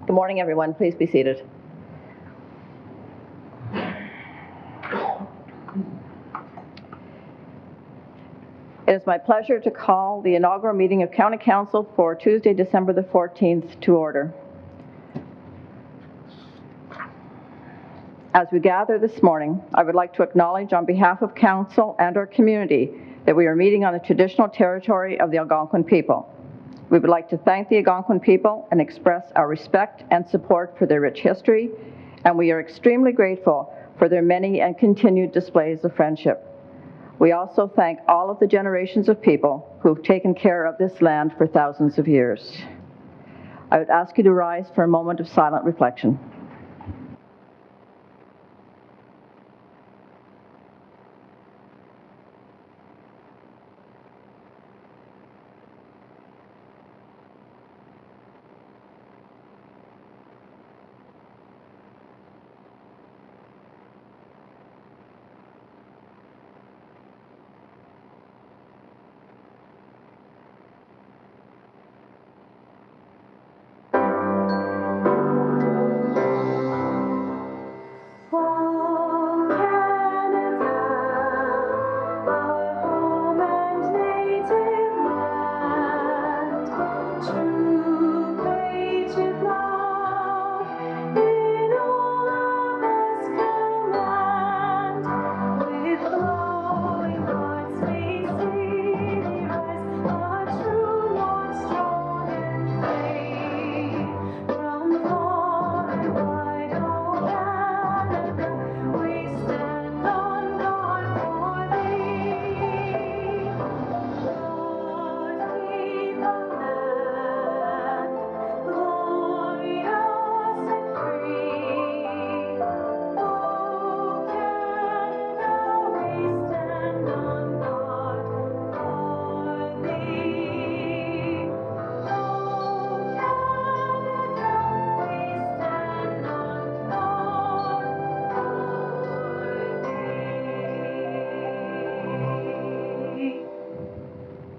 Good morning, everyone. Please be seated. It is my pleasure to call the inaugural meeting of County Council for Tuesday, December the 14th to order. As we gather this morning, I would like to acknowledge on behalf of Council and our community that we are meeting on the traditional territory of the Algonquin people. We would like to thank the Algonquin people and express our respect and support for their rich history, and we are extremely grateful for their many and continued displays of friendship. We also thank all of the generations of people who've taken care of this land for thousands of years. I would ask you to rise for a moment of silent reflection.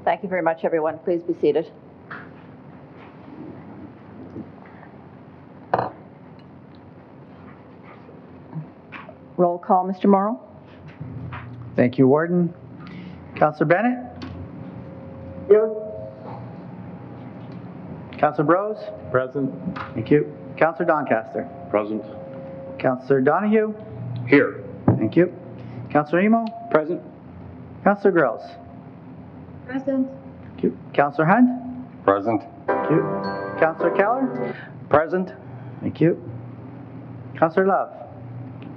Thank you very much, everyone. Please be seated. Roll call, Mr. Morrow. Thank you, Warden. Councillor Bennett? Here. Councillor Brose? Present. Thank you. Councillor Doncaster? Present. Councillor Donahue? Here. Thank you. Councillor Emo? Present. Councillor Grills? Present. Thank you. Councillor Hunt? Present. Thank you. Councillor Keller? Present. Thank you. Councillor Love?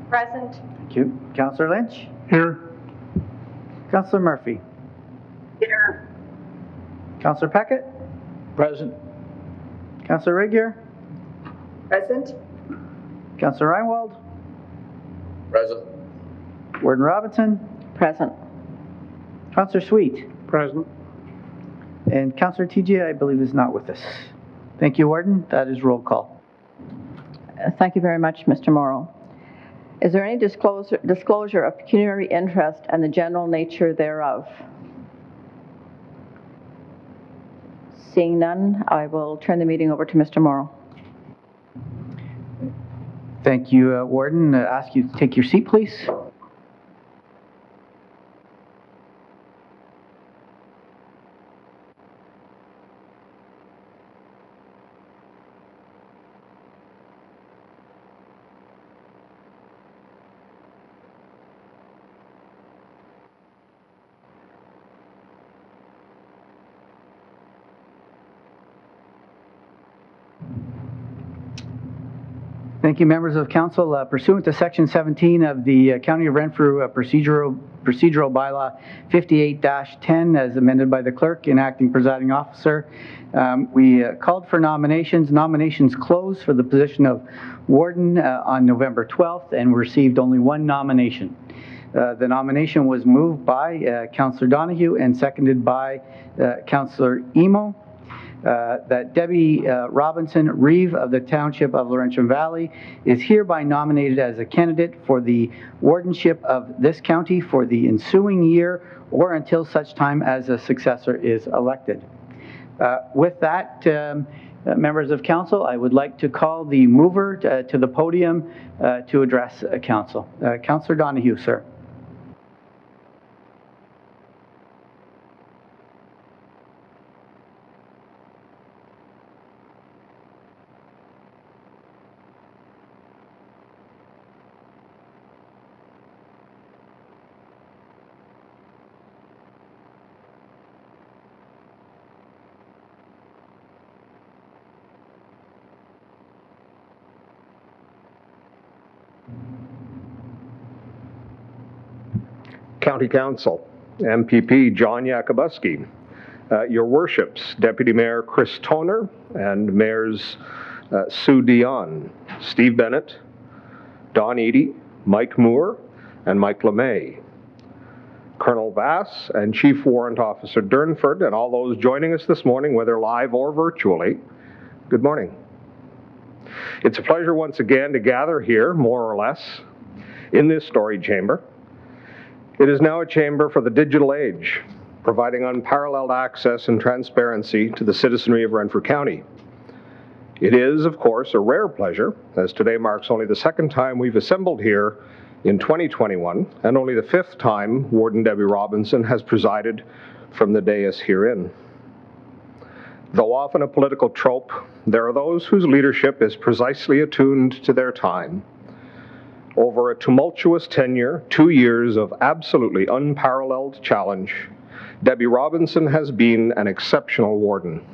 Present. Thank you. Councillor Lynch? Here. Councillor Murphy? Here. Councillor Peckett? Present. Councillor Rigier? Present. Councillor Reinwald? Present. Warden Robinson? Present. Councillor Sweet? Present. And Councillor TJ, I believe, is not with us. Thank you, Warden. That is roll call. Thank you very much, Mr. Morrow. Is there any disclosure of pecuniary interest and the general nature thereof? Seeing none, I will turn the meeting over to Mr. Morrow. Thank you, Warden. Ask you to take your seat, please. Thank you, members of council. Pursuant to Section 17 of the County of Renfrew procedural bylaw 58-10, as amended by the clerk and acting presiding officer, we called for nominations. Nominations closed for the position of warden on November 12th and received only one nomination. The nomination was moved by Councillor Donahue and seconded by Councillor Emo. That Debbie Robinson Reeve of the Township of Laurentian Valley is hereby nominated as a candidate for the wardenship of this county for the ensuing year or until such time as a successor is elected. With that, Members of council, I would like to call the mover to the podium to address council. Councillor Donahue, sir. County Council, MPP John Yakubuski, Your Worships, Deputy Mayor Chris Toner, and Mayors Sue Dion, Steve Bennett, Don Eady, Mike Moore, and Mike LeMay, Colonel Vass and Chief Warrant Officer Durnford, and all those joining us this morning, whether live or virtually, good morning. It's a pleasure once again to gather here, more or less, in this storied chamber. It is now a chamber for the digital age, providing unparalleled access and transparency to the citizenry of Renfrew County. It is, of course, a rare pleasure, as today marks only the second time we've assembled here in 2021, and only the fifth time Warden Debbie Robinson has presided from the dais herein. Though often a political trope, there are those whose leadership is precisely attuned to their time. Over a tumultuous tenure, 2 years of absolutely unparalleled challenge, Debbie Robinson has been an exceptional warden.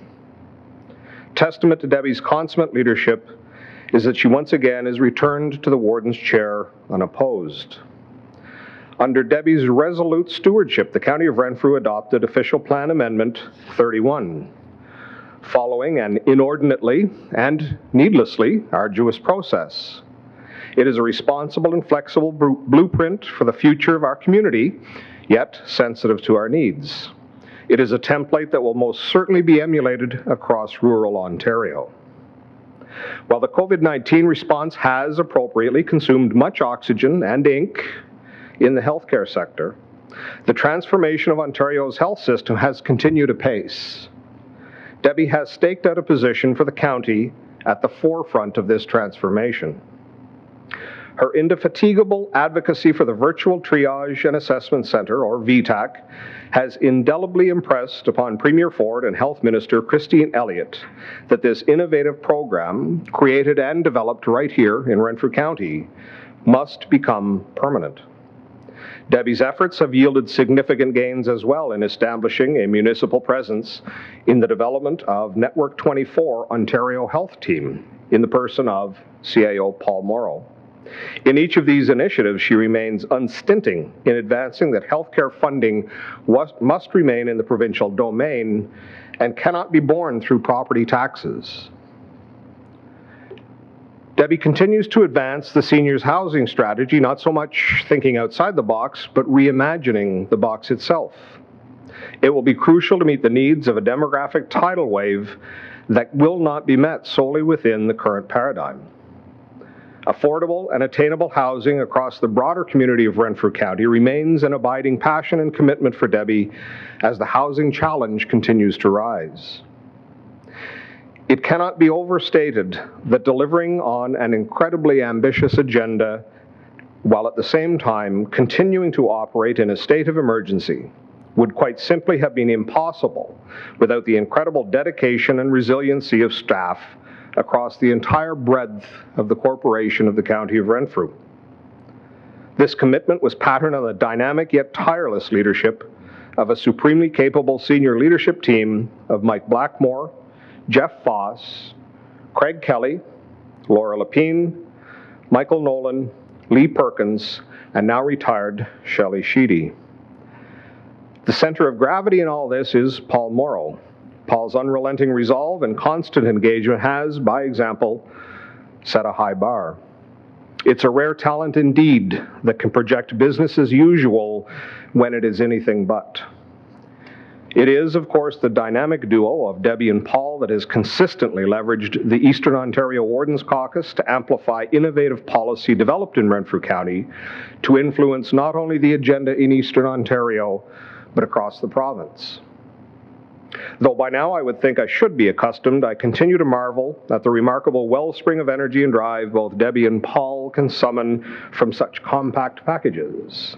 Testament to Debbie's consummate leadership is that she once again is returned to the warden's chair unopposed. Under Debbie's resolute stewardship, the County of Renfrew adopted Official Plan Amendment 31, following an inordinately and needlessly arduous process. It is a responsible and flexible blueprint for the future of our community, yet sensitive to our needs. It is a template that will most certainly be emulated across rural Ontario. While the COVID-19 response has appropriately consumed much oxygen and ink in the healthcare sector, the transformation of Ontario's health system has continued apace. Debbie has staked out a position for the county at the forefront of this transformation. Her indefatigable advocacy for the Virtual Triage and Assessment Centre, or VTAC, has indelibly impressed upon Premier Ford and Health Minister Christine Elliott that this innovative program, created and developed right here in Renfrew County, must become permanent. Debbie's efforts have yielded significant gains as well in establishing a municipal presence in the development of Network 24 Ontario Health Team in the person of CAO Paul Morrow. In each of these initiatives, she remains unstinting in advancing that healthcare funding must remain in the provincial domain and cannot be borne through property taxes. Debbie continues to advance the seniors' housing strategy, not so much thinking outside the box, but reimagining the box itself. It will be crucial to meet the needs of a demographic tidal wave that will not be met solely within the current paradigm. Affordable and attainable housing across the broader community of Renfrew County remains an abiding passion and commitment for Debbie as the housing challenge continues to rise. It cannot be overstated that delivering on an incredibly ambitious agenda while at the same time continuing to operate in a state of emergency would quite simply have been impossible without the incredible dedication and resiliency of staff across the entire breadth of the corporation of the County of Renfrew. This commitment was patterned on the dynamic yet tireless leadership of a supremely capable senior leadership team of Mike Blackmore, Jeff Foss, Craig Kelly, Laura Lapine, Michael Nolan, Lee Perkins, and now retired Shelley Sheedy. The center of gravity in all this is Paul Morrow. Paul's unrelenting resolve and constant engagement has, by example, set a high bar. It's a rare talent indeed that can project business as usual when it is anything but. It is, of course, the dynamic duo of Debbie and Paul that has consistently leveraged the Eastern Ontario Wardens Caucus to amplify innovative policy developed in Renfrew County to influence not only the agenda in Eastern Ontario, but across the province. Though by now I would think I should be accustomed, I continue to marvel at the remarkable wellspring of energy and drive both Debbie and Paul can summon from such compact packages.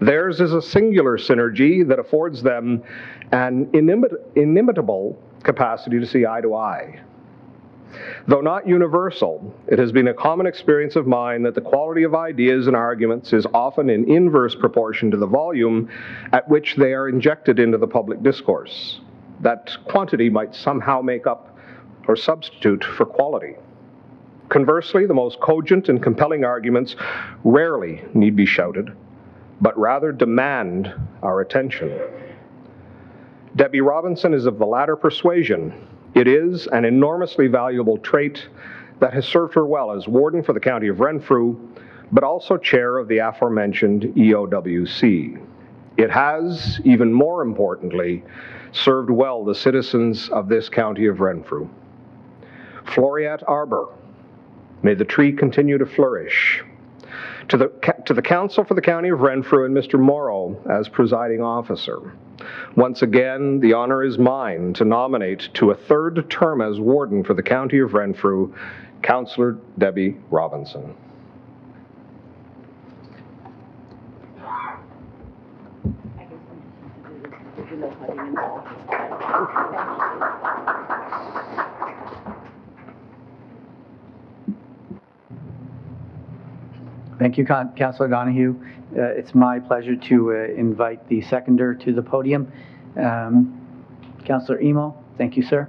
Theirs is a singular synergy that affords them an inimitable capacity to see eye to eye. Though not universal, it has been a common experience of mine that the quality of ideas and arguments is often in inverse proportion to the volume at which they are injected into the public discourse. That quantity might somehow make up or substitute for quality. Conversely, the most cogent and compelling arguments rarely need be shouted, but rather demand our attention. Debbie Robinson is of the latter persuasion. It is an enormously valuable trait that has served her well as warden for the County of Renfrew, but also chair of the aforementioned EOWC. It has, even more importantly, served well the citizens of this County of Renfrew. Floreat Arbor, may the tree continue to flourish. To the Council for the County of Renfrew and Mr. Morrow as presiding officer. Once again, the honor is mine to nominate to a third term as warden for the County of Renfrew, Councillor Debbie Robinson. Thank you, Councillor Donahue. It's my pleasure to invite the seconder to the podium. Councillor Emo, thank you, sir.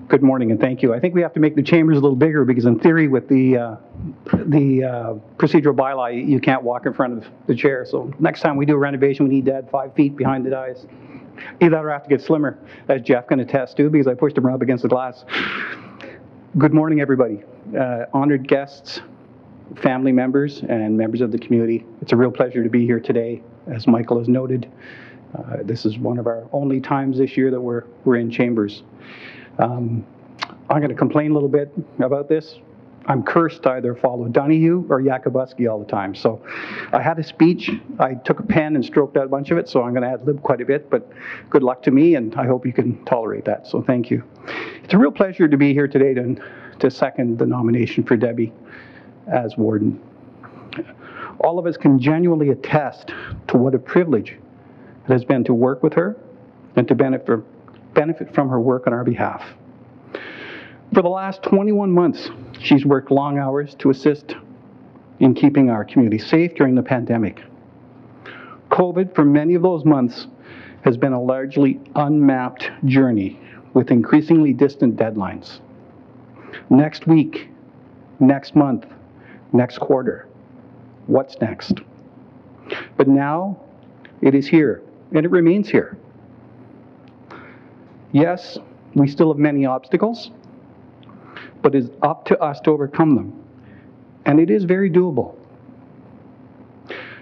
Good morning and thank you. I think we have to make the chambers a little bigger because in theory with the procedural bylaw, you can't walk in front of the chair. So next time we do a renovation, we need to add 5 feet behind the dais. Either that or I have to get slimmer, as Jeff can attest to, because I pushed him up against the glass. Good morning, everybody. Honored guests, family members, and members of the community. It's a real pleasure to be here today, as Michael has noted. This is one of our only times this year that we're in chambers. I'm going to complain a little bit about this. I'm cursed to either follow Donahue or Yakubuski all the time. So I had a speech. I took a pen and stroked out a bunch of it, so I'm going to ad-lib quite a bit, but good luck to me, and I hope you can tolerate that. So thank you. It's a real pleasure to be here today to second the nomination for Debbie as warden. All of us can genuinely attest to what a privilege it has been to work with her and to benefit from her work on our behalf. For the last 21 months, she's worked long hours to assist in keeping our community safe during the pandemic. COVID, for many of those months, has been a largely unmapped journey with increasingly distant deadlines. Next week, next month, next quarter, what's next? But now, it is here, and it remains here. Yes, we still have many obstacles, but it is up to us to overcome them. And it is very doable.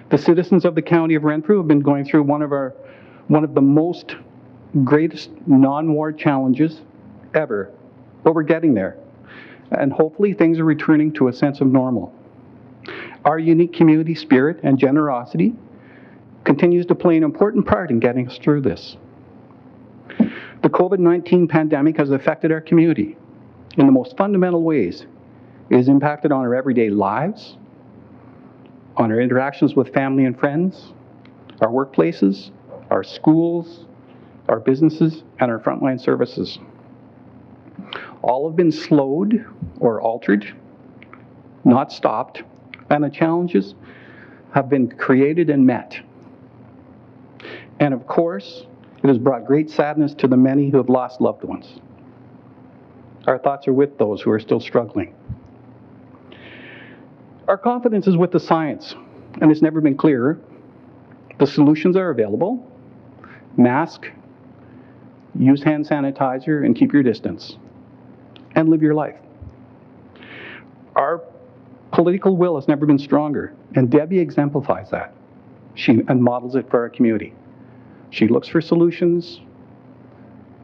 The citizens of the County of Renfrew have been going through one of the most greatest non-war challenges ever, but we're getting there. And hopefully things are returning to a sense of normal. Our unique community spirit and generosity continues to play an important part in getting us through this. The COVID-19 pandemic has affected our community in the most fundamental ways. It has impacted on our everyday lives, on our interactions with family and friends, our workplaces, our schools, our businesses, and our frontline services. All have been slowed or altered, not stopped, and the challenges have been created and met. And of course, it has brought great sadness to the many who have lost loved ones. Our thoughts are with those who are still struggling. Our confidence is with the science, and it's never been clearer. The solutions are available. Mask, use hand sanitizer, and keep your distance. And live your life. Our political will has never been stronger, and Debbie exemplifies that. She models it for our community. She looks for solutions,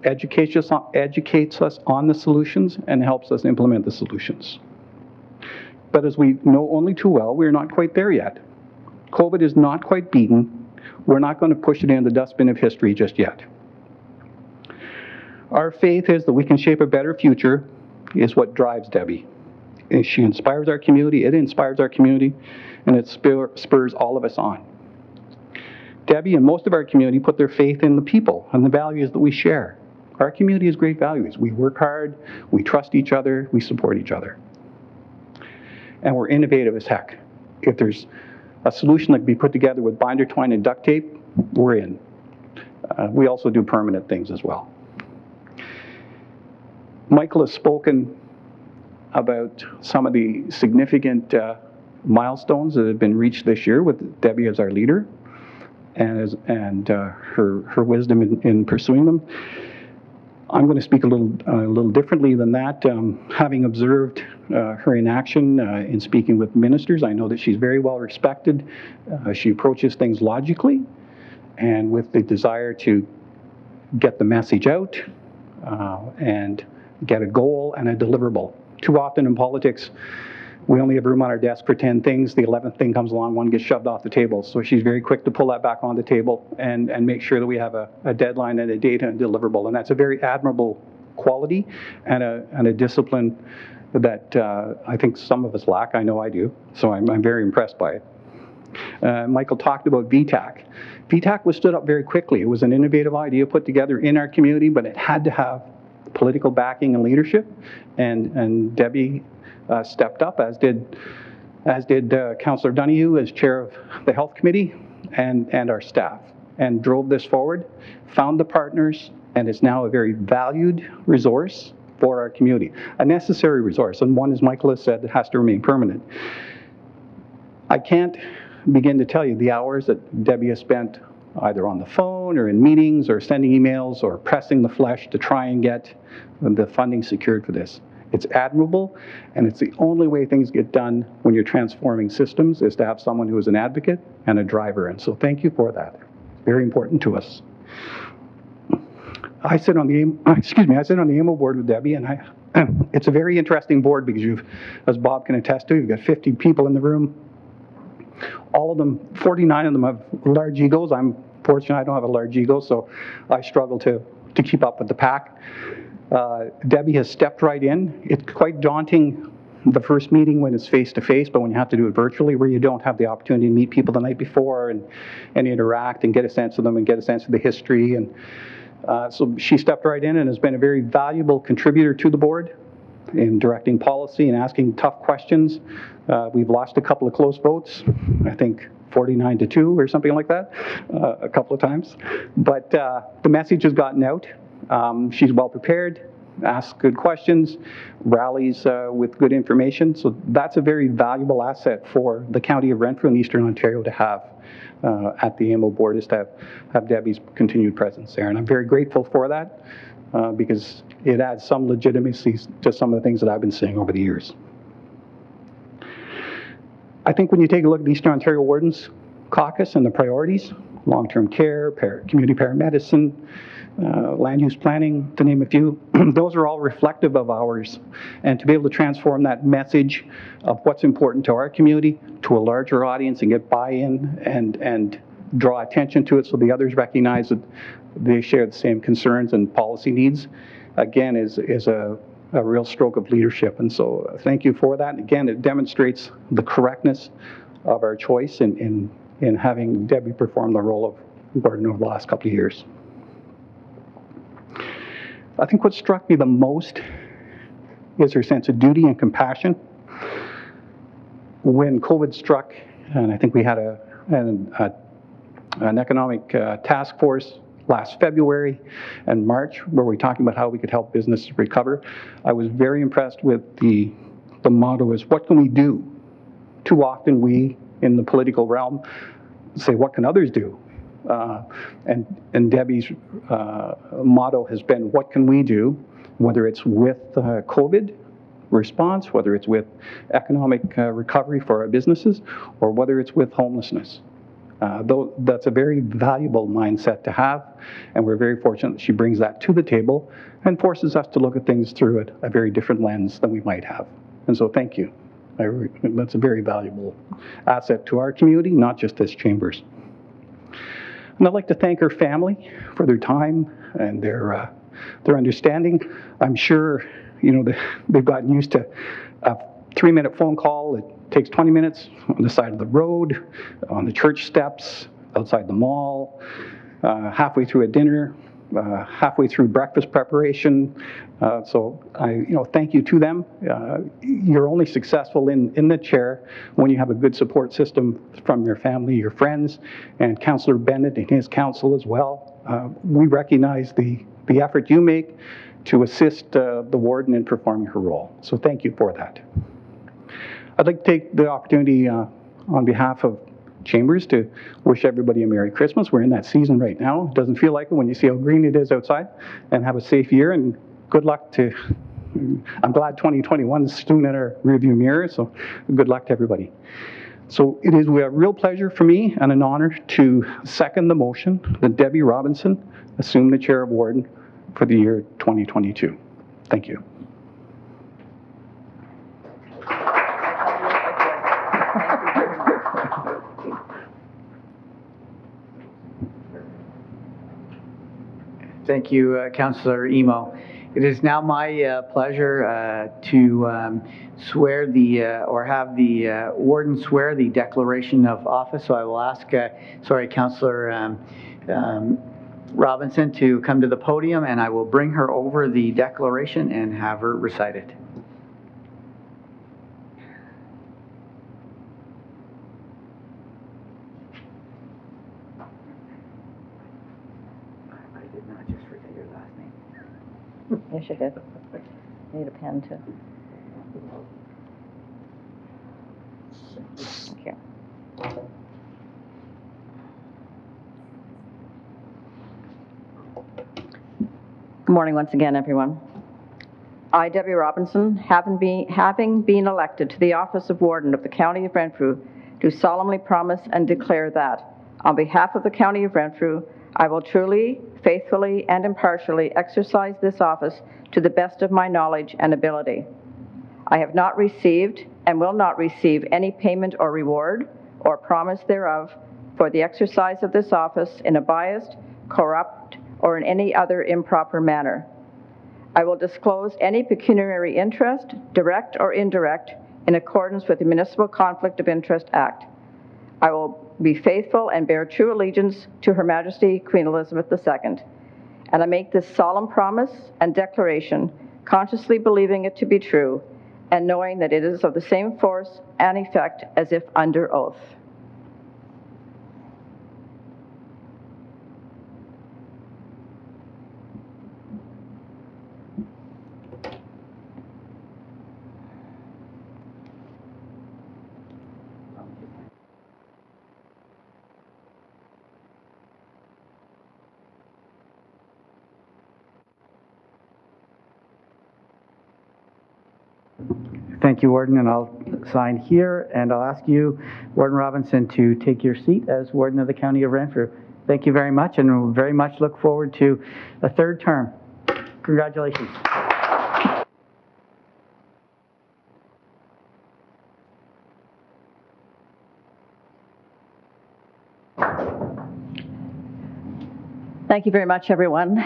educates us on the solutions, and helps us implement the solutions. But as we know only too well, we're not quite there yet. COVID is not quite beaten. We're not going to push it in the dustbin of history just yet. Our faith is that we can shape a better future is what drives Debbie. She inspires our community, it inspires our community, and it spurs all of us on. Debbie and most of our community put their faith in the people and the values that we share. Our community has great values. We work hard, we trust each other, we support each other. And we're innovative as heck. If there's a solution that can be put together with binder twine and duct tape, we're in. We also do permanent things as well. Michael has spoken about some of the significant milestones that have been reached this year with Debbie as our leader and her wisdom in pursuing them. I'm going to speak a little differently than that. Having observed her in action in speaking with ministers, I know that she's very well respected. She approaches things logically and with the desire to get the message out and get a goal and a deliverable. Too often in politics, we only have room on our desk for 10 things. The 11th thing comes along, one gets shoved off the table. So she's very quick to pull that back on the table and make sure that we have a deadline and a date and a deliverable. And that's a very admirable quality and a discipline that I think some of us lack. I know I do. So I'm very impressed by it. Michael talked about VTAC. VTAC was stood up very quickly. It was an innovative idea put together in our community, but it had to have political backing and leadership. And Debbie stepped up, as did Councillor Donoghue as chair of the Health Committee and our staff, and drove this forward, found the partners, and is now a very valued resource for our community. A necessary resource, and one, as Michael has said, that has to remain permanent. I can't begin to tell you the hours that Debbie has spent either on the phone or in meetings or sending emails or pressing the flesh to try and get the funding secured for this. It's admirable, and it's the only way things get done when you're transforming systems is to have someone who is an advocate and a driver. And so thank you for that. Very important to us. I sit on the AMO board with Debbie, and it's a very interesting board because as Bob can attest to, you've got 50 people in the room. All of them, 49 of them have large egos. I'm fortunate I don't have a large ego, so I struggle to keep up with the pack. Debbie has stepped right in. It's quite daunting the first meeting when it's face-to-face, but when you have to do it virtually, where you don't have the opportunity to meet people the night before and interact and get a sense of them and get a sense of the history. And so she stepped right in and has been a very valuable contributor to the board in directing policy and asking tough questions. We've lost a couple of close votes, I think 49-2 or something like that, a couple of times. But the message has gotten out. She's well prepared, asks good questions, rallies with good information. So that's a very valuable asset for the County of Renfrew and Eastern Ontario to have at the AMO board, is to have Debbie's continued presence there. And I'm very grateful for that because it adds some legitimacy to some of the things that I've been saying over the years. I think when you take a look at the Eastern Ontario Wardens Caucus and the priorities, long-term care, community paramedicine, land use planning, to name a few, those are all reflective of ours. And to be able to transform that message of what's important to our community to a larger audience and get buy-in and draw attention to it so the others recognize that they share the same concerns and policy needs, again, is a real stroke of leadership. And so thank you for that. And again, it demonstrates the correctness of our choice in having Debbie perform the role of warden over the last couple of years. I think what struck me the most is her sense of duty and compassion. When COVID struck, and I think we had an economic task force last February and March, where we're talking about how we could help businesses recover, I was very impressed with the motto is, what can we do? Too often we, in the political realm, say, what can others do? And Debbie's motto has been, what can we do, whether it's with COVID response, whether it's with economic recovery for our businesses, or whether it's with homelessness. Though that's a very valuable mindset to have, and we're very fortunate that she brings that to the table and forces us to look at things through a very different lens than we might have. And so thank you. That's a very valuable asset to our community, not just this Chambers. And I'd like to thank her family for their time and their understanding. I'm sure, you know, they've gotten used to a 3-minute phone call. It takes 20 minutes on the side of the road, on the church steps, outside the mall, halfway through a dinner, halfway through breakfast preparation. So I, thank you to them. You're only successful in the chair when you have a good support system from your family, your friends, and Councillor Bennett and his council as well. We recognize the effort you make to assist the warden in performing her role. So thank you for that. I'd like to take the opportunity on behalf of Chambers to wish everybody a Merry Christmas. We're in that season right now. It doesn't feel like it when you see how green it is outside. And have a safe year and good luck to, I'm glad 2021 is soon in our rearview mirror, so good luck to everybody. So it is a real pleasure for me and an honor to second the motion that Debbie Robinson assume the chair of warden for the year 2022. Thank you. Thank you, Councillor Emo. It is now my pleasure to swear or have the warden swear the declaration of office. So I will ask, Councillor Robinson to come to the podium, and I will bring her over the declaration and have her recite it. Yes, you did. Need a pen too. Thank you. Good morning once again, everyone. I, Debbie Robinson, having been elected to the office of Warden of the County of Renfrew, do solemnly promise and declare that, on behalf of the County of Renfrew, I will truly, faithfully, and impartially exercise this office to the best of my knowledge and ability. I have not received and will not receive any payment or reward or promise thereof for the exercise of this office in a biased, corrupt, or in any other improper manner. I will disclose any pecuniary interest, direct or indirect, in accordance with the Municipal Conflict of Interest Act. I will be faithful and bear true allegiance to Her Majesty Queen Elizabeth II. And I make this solemn promise and declaration, consciously believing it to be true, and knowing that it is of the same force and effect as if under oath. Thank you, Warden, and I'll sign here, and I'll ask you, Warden Robinson, to take your seat as Warden of the County of Renfrew. Thank you very much, and we very much look forward to a third term. Congratulations. Thank you very much, everyone.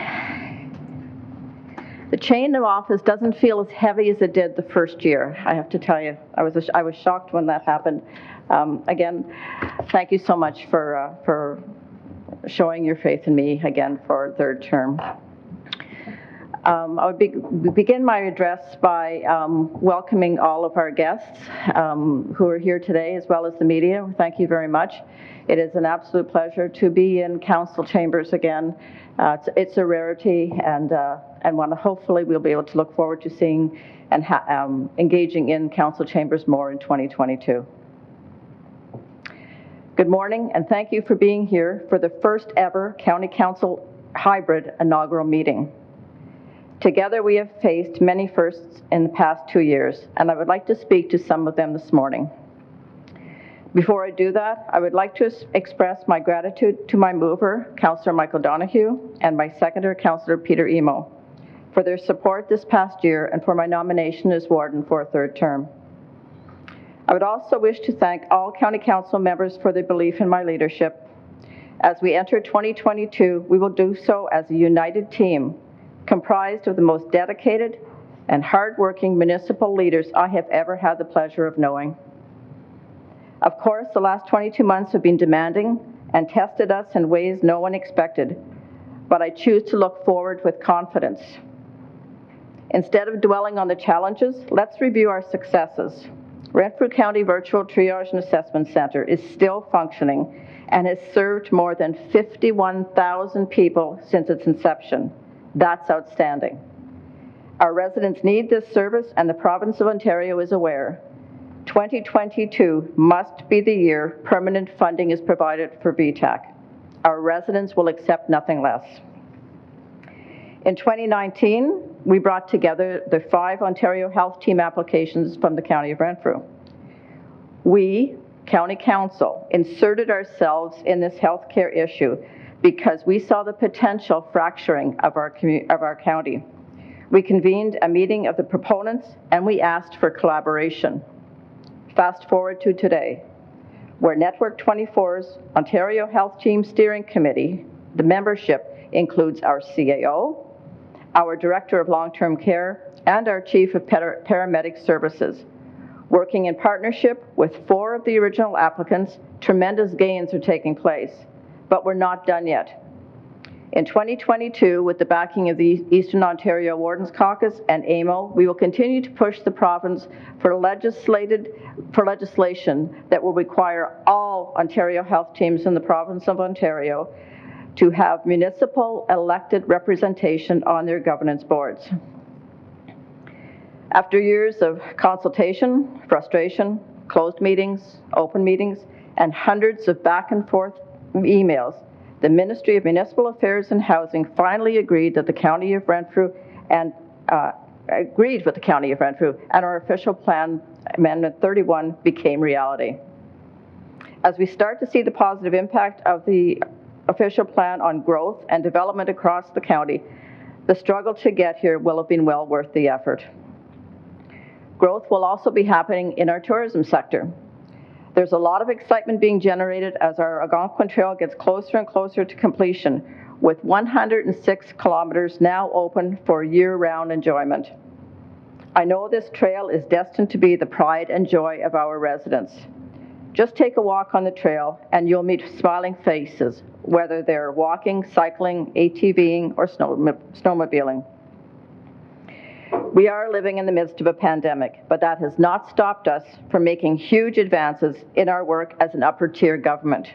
The chain of office doesn't feel as heavy as it did the first year, I have to tell you. I was shocked when that happened. Again, thank you so much for showing your faith in me again for a third term. I would begin my address by welcoming all of our guests who are here today, as well as the media. Thank you very much. It is an absolute pleasure to be in council chambers again. It's a rarity, and hopefully we'll be able to look forward to seeing and engaging in council chambers more in 2022. Good morning, and thank you for being here for the first ever County Council hybrid inaugural meeting. Together we have faced many firsts in the past 2 years, and I would like to speak to some of them this morning. Before I do that, I would like to express my gratitude to my mover, Councillor Michael Donoghue, and my seconder, Councillor Peter Emo, for their support this past year and for my nomination as warden for a third term. I would also wish to thank all County Council members for their belief in my leadership. As we enter 2022, we will do so as a united team, comprised of the most dedicated and hardworking municipal leaders I have ever had the pleasure of knowing. Of course, the last 22 months have been demanding and tested us in ways no one expected, but I choose to look forward with confidence. Instead of dwelling on the challenges, let's review our successes. Renfrew County Virtual Triage and Assessment Center is still functioning and has served more than 51,000 people since its inception. That's outstanding. Our residents need this service, and the province of Ontario is aware. 2022 must be the year permanent funding is provided for VTAC. Our residents will accept nothing less. In 2019, we brought together the 5 Ontario Health Team applications from the County of Renfrew. We, County Council, inserted ourselves in this healthcare issue because we saw the potential fracturing of our county. We convened a meeting of the proponents and we asked for collaboration. Fast forward to today, where Network 24's Ontario Health Team Steering Committee, the membership includes our CAO, our Director of Long-Term Care, and our Chief of Paramedic Services. Working in partnership with 4 of the original applicants, tremendous gains are taking place, but we're not done yet. In 2022, with the backing of the Eastern Ontario Wardens Caucus and AMO, we will continue to push the province for legislation that will require all Ontario health teams in the province of Ontario to have municipal elected representation on their governance boards. After years of consultation, frustration, closed meetings, open meetings, and hundreds of back and forth emails, the Ministry of Municipal Affairs and Housing finally agreed with the County of Renfrew and our official plan, Amendment 31, became reality. As we start to see the positive impact of the official plan on growth and development across the county, the struggle to get here will have been well worth the effort. Growth will also be happening in our tourism sector. There's a lot of excitement being generated as our Algonquin Trail gets closer and closer to completion, with 106 kilometers now open for year-round enjoyment. I know this trail is destined to be the pride and joy of our residents. Just take a walk on the trail and you'll meet smiling faces, whether they're walking, cycling, ATVing, or snowmobiling. We are living in the midst of a pandemic, but that has not stopped us from making huge advances in our work as an upper-tier government.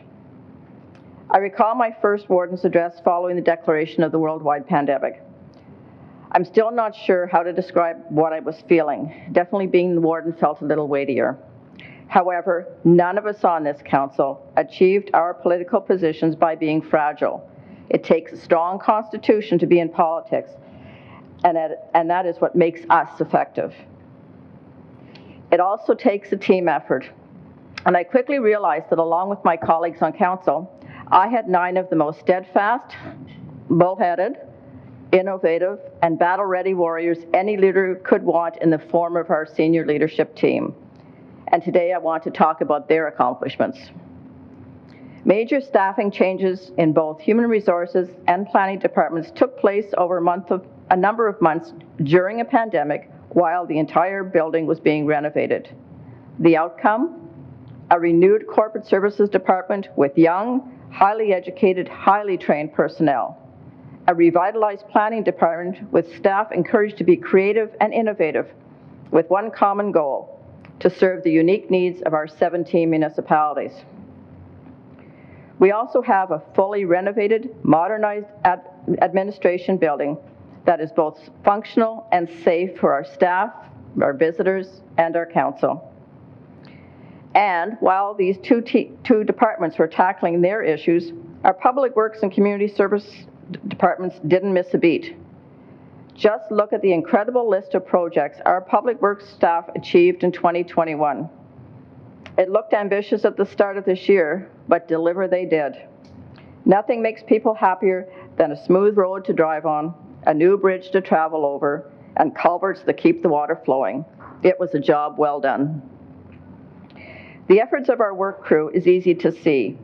I recall my first warden's address following the declaration of the worldwide pandemic. I'm still not sure how to describe what I was feeling. Definitely being the warden felt a little weightier. However, none of us on this council achieved our political positions by being fragile. It takes a strong constitution to be in politics, and that is what makes us effective. It also takes a team effort. And I quickly realized that along with my colleagues on council, I had 9 of the most steadfast, bullheaded, innovative, and battle-ready warriors any leader could want in the form of our senior leadership team. And today I want to talk about their accomplishments. Major staffing changes in both human resources and planning departments took place over a number of months during a pandemic while the entire building was being renovated. The outcome? A renewed corporate services department with young, highly educated, highly trained personnel. A revitalized planning department with staff encouraged to be creative and innovative with one common goal: to serve the unique needs of our 17 municipalities. We also have a fully renovated, modernized administration building that is both functional and safe for our staff, our visitors, and our council. And while these two departments were tackling their issues, our public works and community service departments didn't miss a beat. Just look at the incredible list of projects our public works staff achieved in 2021. It looked ambitious at the start of this year, but deliver they did. Nothing makes people happier than a smooth road to drive on, a new bridge to travel over, and culverts that keep the water flowing. It was a job well done. The efforts of our work crew is easy to see,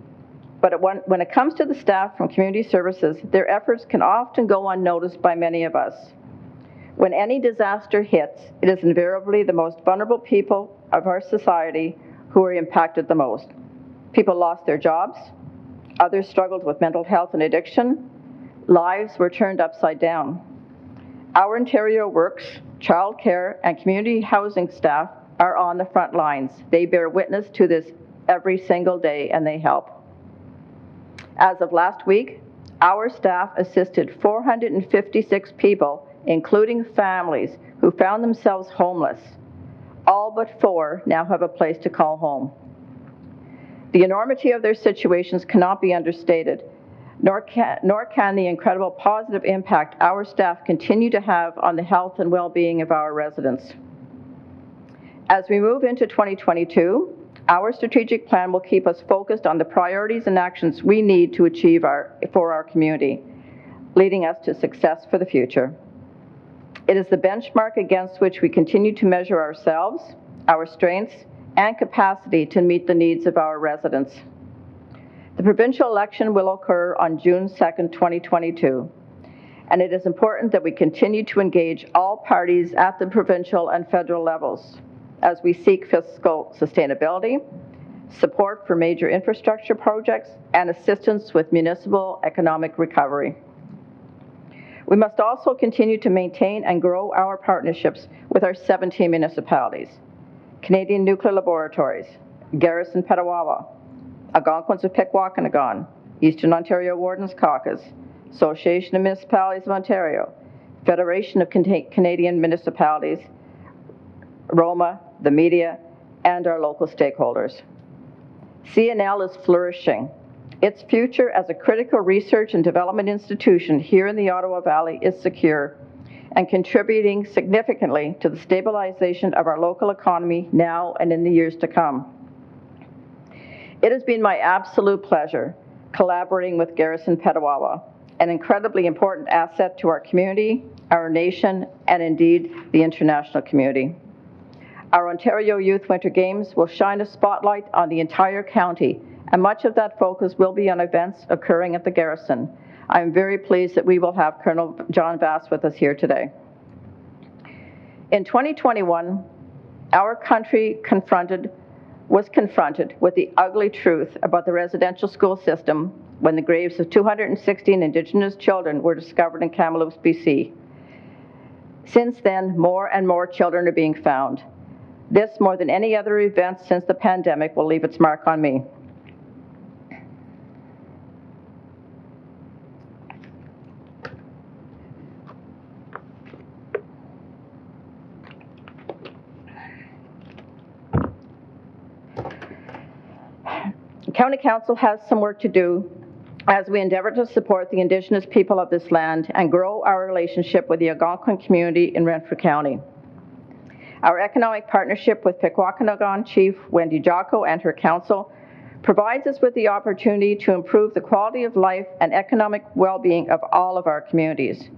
but when it comes to the staff from community services, their efforts can often go unnoticed by many of us. When any disaster hits, it is invariably the most vulnerable people of our society who are impacted the most. People lost their jobs, others struggled with mental health and addiction, lives were turned upside down. Our Ontario Works, childcare, and community housing staff are on the front lines. They bear witness to this every single day, and they help. As of last week, our staff assisted 456 people, including families who found themselves homeless. All but 4 now have a place to call home. The enormity of their situations cannot be understated, nor can the incredible positive impact our staff continue to have on the health and well-being of our residents. As we move into 2022, our strategic plan will keep us focused on the priorities and actions we need to achieve for our community, leading us to success for the future. It is the benchmark against which we continue to measure ourselves, our strengths, and capacity to meet the needs of our residents. The provincial election will occur on June 2nd, 2022, and it is important that we continue to engage all parties at the provincial and federal levels as we seek fiscal sustainability, support for major infrastructure projects, and assistance with municipal economic recovery. We must also continue to maintain and grow our partnerships with our 17 municipalities: Canadian Nuclear Laboratories, Garrison Petawawa, Algonquins of Pikwakanagan, Eastern Ontario Wardens Caucus, Association of Municipalities of Ontario, Federation of Canadian Municipalities, Roma, the media, and our local stakeholders. CNL is flourishing. Its future as a critical research and development institution here in the Ottawa Valley is secure and contributing significantly to the stabilization of our local economy now and in the years to come. It has been my absolute pleasure collaborating with Garrison Petawawa, an incredibly important asset to our community, our nation, and indeed the international community. Our Ontario Youth Winter Games will shine a spotlight on the entire county, and much of that focus will be on events occurring at the Garrison. I'm very pleased that we will have Colonel John Vass with us here today. In 2021, our country was confronted with the ugly truth about the residential school system when the graves of 216 Indigenous children were discovered in Kamloops, BC. Since then, more and more children are being found. This, more than any other event since the pandemic, will leave its mark on me. County Council has some work to do as we endeavor to support the Indigenous people of this land and grow our relationship with the Algonquin community in Renfrew County. Our economic partnership with Pikwakanagan Chief Wendy Jocko and her council provides us with the opportunity to improve the quality of life and economic well-being of all of our communities.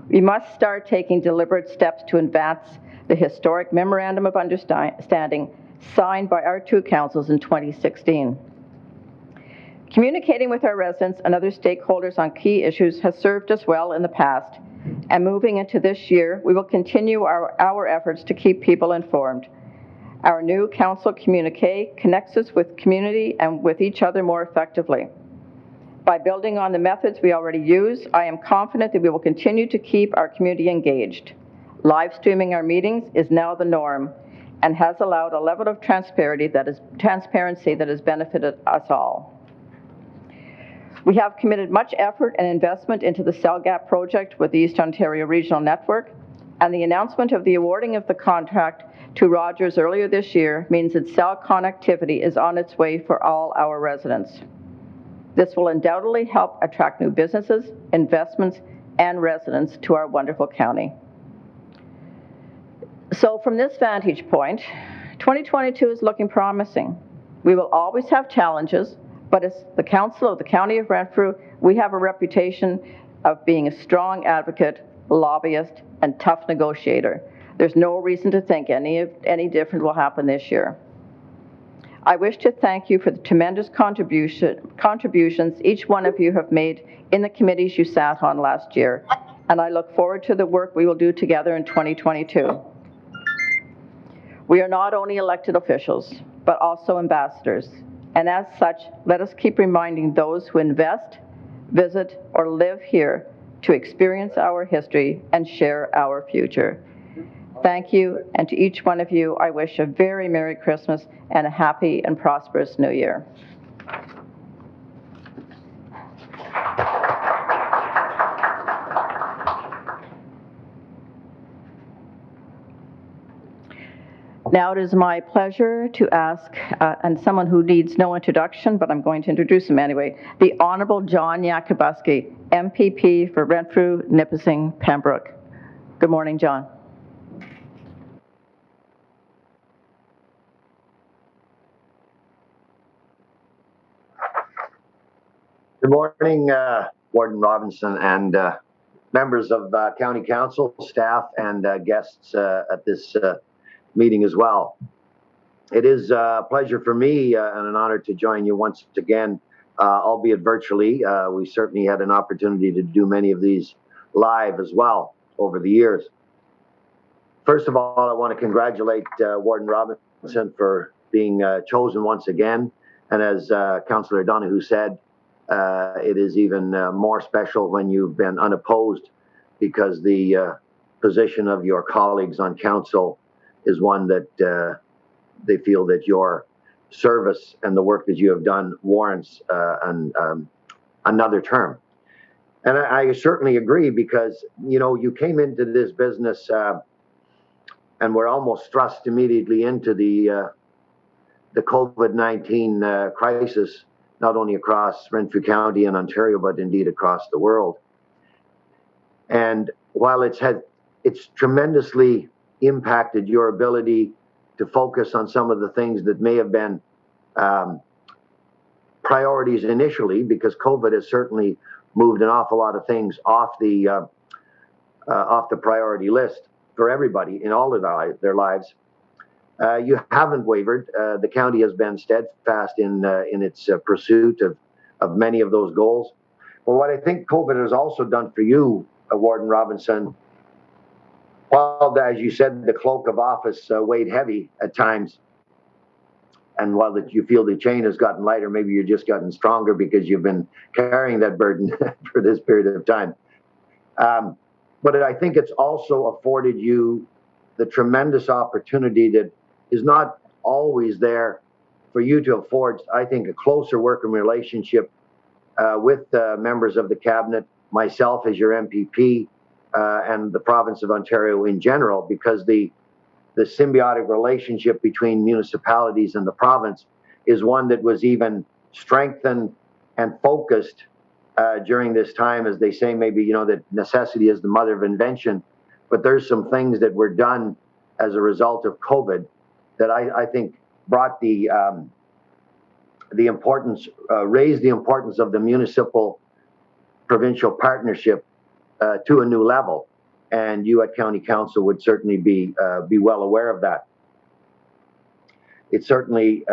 We must start taking deliberate steps to advance the historic Memorandum of Understanding signed by our 2 councils in 2016. Communicating with our residents and other stakeholders on key issues has served us well in the past, and moving into this year, we will continue our efforts to keep people informed. Our new council communique connects us with community and with each other more effectively. By building on the methods we already use, I am confident that we will continue to keep our community engaged. Live streaming our meetings is now the norm and has allowed a level of transparency that has benefited us all. We have committed much effort and investment into the Cell Gap project with the East Ontario Regional Network, and the announcement of the awarding of the contract to Rogers earlier this year means that cell connectivity is on its way for all our residents. This will undoubtedly help attract new businesses, investments, and residents to our wonderful county. So from this vantage point, 2022 is looking promising. We will always have challenges, but as the Council of the County of Renfrew, we have a reputation of being a strong advocate, lobbyist, and tough negotiator. There's no reason to think any different will happen this year. I wish to thank you for the tremendous contributions each one of you have made in the committees you sat on last year, and I look forward to the work we will do together in 2022. We are not only elected officials, but also ambassadors, and as such, let us keep reminding those who invest, visit, or live here to experience our history and share our future. Thank you, and to each one of you, I wish a very Merry Christmas and a happy and prosperous New Year. Now it is my pleasure to ask, and someone who needs no introduction, but I'm going to introduce him anyway, the Honourable John Yakubuski, MPP for Renfrew, Nipissing, Pembroke. Good morning, John. Good morning, Warden Robinson and members of County Council, staff, and guests at this meeting as well. It is a pleasure for me and an honor to join you once again, albeit virtually. We certainly had an opportunity to do many of these live as well over the years. First of all, I want to congratulate Warden Robinson for being chosen once again. And as Councillor Donoghue said, it is even more special when you've been unopposed, because the position of your colleagues on council is one that they feel that your service and the work that you have done warrants another term. And I certainly agree, because, you know, you came into this business and were almost thrust immediately into the COVID-19 crisis, not only across Renfrew County and Ontario, but indeed across the world. And while it's tremendously impacted your ability to focus on some of the things that may have been priorities initially, because COVID has certainly moved an awful lot of things off the priority list for everybody in all of their lives. You haven't wavered. The county has been steadfast in its pursuit of many of those goals. But what I think COVID has also done for you, Warden Robinson, while, as you said, the cloak of office weighed heavy at times, and while you feel the chain has gotten lighter, maybe you've just gotten stronger because you've been carrying that burden for this period of time. But I think it's also afforded you the tremendous opportunity that is not always there for you to have forged, I think, a closer working relationship with members of the cabinet, myself as your MPP, and the province of Ontario in general, because the symbiotic relationship between municipalities and the province is one that was even strengthened and focused during this time. As they say, maybe, you know, that necessity is the mother of invention, but there's some things that were done as a result of COVID that I think brought the importance, raised the importance of the municipal provincial partnership to a new level, and you at County Council would certainly be well aware of that. It certainly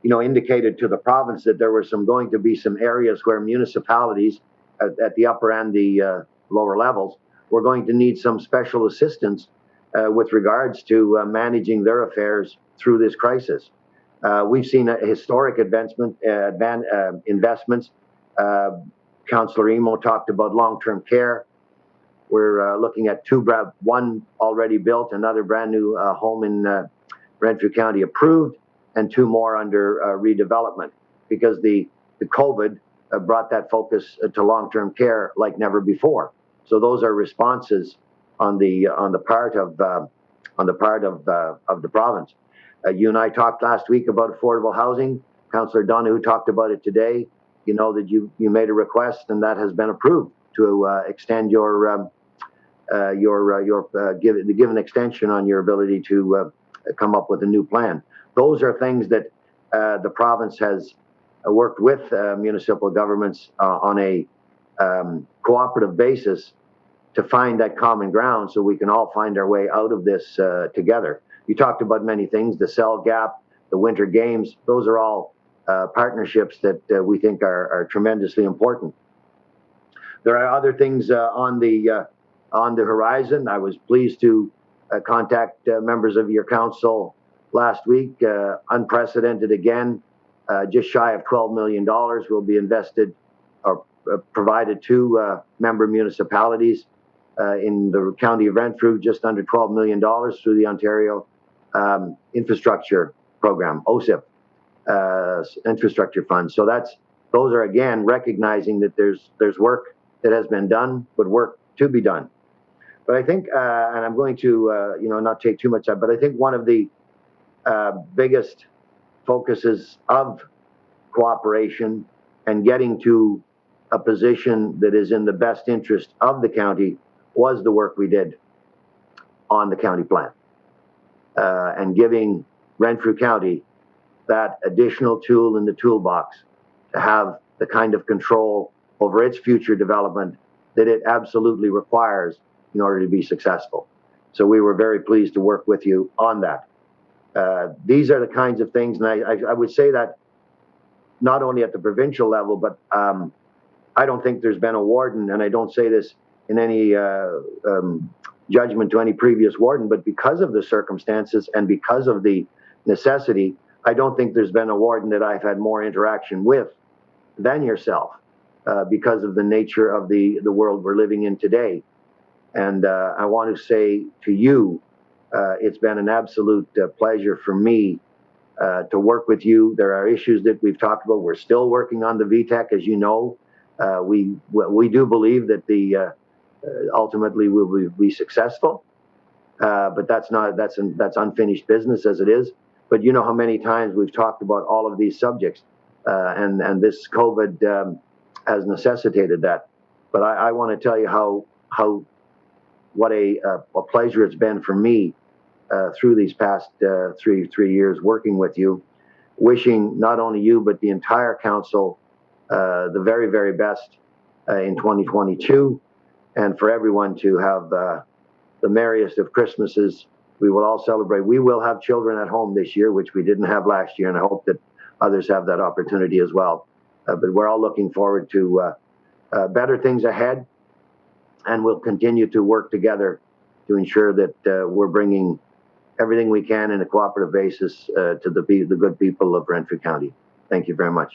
indicated to the province that there were going to be some areas where municipalities at the upper and the lower levels were going to need some special assistance with regards to managing their affairs through this crisis. We've seen a historic investments. Councillor Emo talked about long-term care. We're looking at one already built, another brand new home in Renfrew County approved, and two more under redevelopment, because the COVID brought that focus to long-term care like never before. So those are responses on the part of the province. You and I talked last week about affordable housing. Councillor Donoghue talked about it today. You know that you made a request, and that has been approved to extend give an extension on your ability to come up with a new plan. those are things that the province has worked with municipal governments on a cooperative basis to find that common ground so we can all find our way out of this together. You talked about many things, the cell gap, the winter games, those are all partnerships that we think are tremendously important. There are other things on the horizon. I was pleased to contact members of your council last week. Unprecedented again, just shy of $12 million will be invested or provided to member municipalities in the county of Renfrew, just under $12 million through the Ontario Infrastructure Program, OSIP, Infrastructure Fund. So those are again recognizing that there's work that has been done, but work to be done. But I think, and I'm going to not take too much up, but I think one of the biggest focuses of cooperation and getting to a position that is in the best interest of the county was the work we did on the county plan and giving Renfrew County that additional tool in the toolbox to have the kind of control over its future development that it absolutely requires in order to be successful. So we were very pleased to work with you on that. These are the kinds of things, and I would say that not only at the provincial level, but I don't think there's been a warden, and I don't say this in any judgment to any previous warden, but because of the circumstances and because of the necessity, I don't think there's been a warden that I've had more interaction with than yourself because of the nature of the world we're living in today. And I want to say to you, it's been an absolute pleasure for me to work with you. There are issues that we've talked about. We're still working on the VTEC, as you know. We do believe that the ultimately will be successful, but that's unfinished business as it is. But you know how many times we've talked about all of these subjects, and this COVID has necessitated that. But I want to tell you what a pleasure it's been for me through these past three years working with you, wishing not only you but the entire council the very, very best in 2022, and for everyone to have the merriest of Christmases. We will all celebrate. We will have children at home this year, which we didn't have last year, and I hope that others have that opportunity as well. But we're all looking forward to better things ahead, and we'll continue to work together to ensure that we're bringing everything we can in a cooperative basis to the good people of Renfrew County. Thank you very much.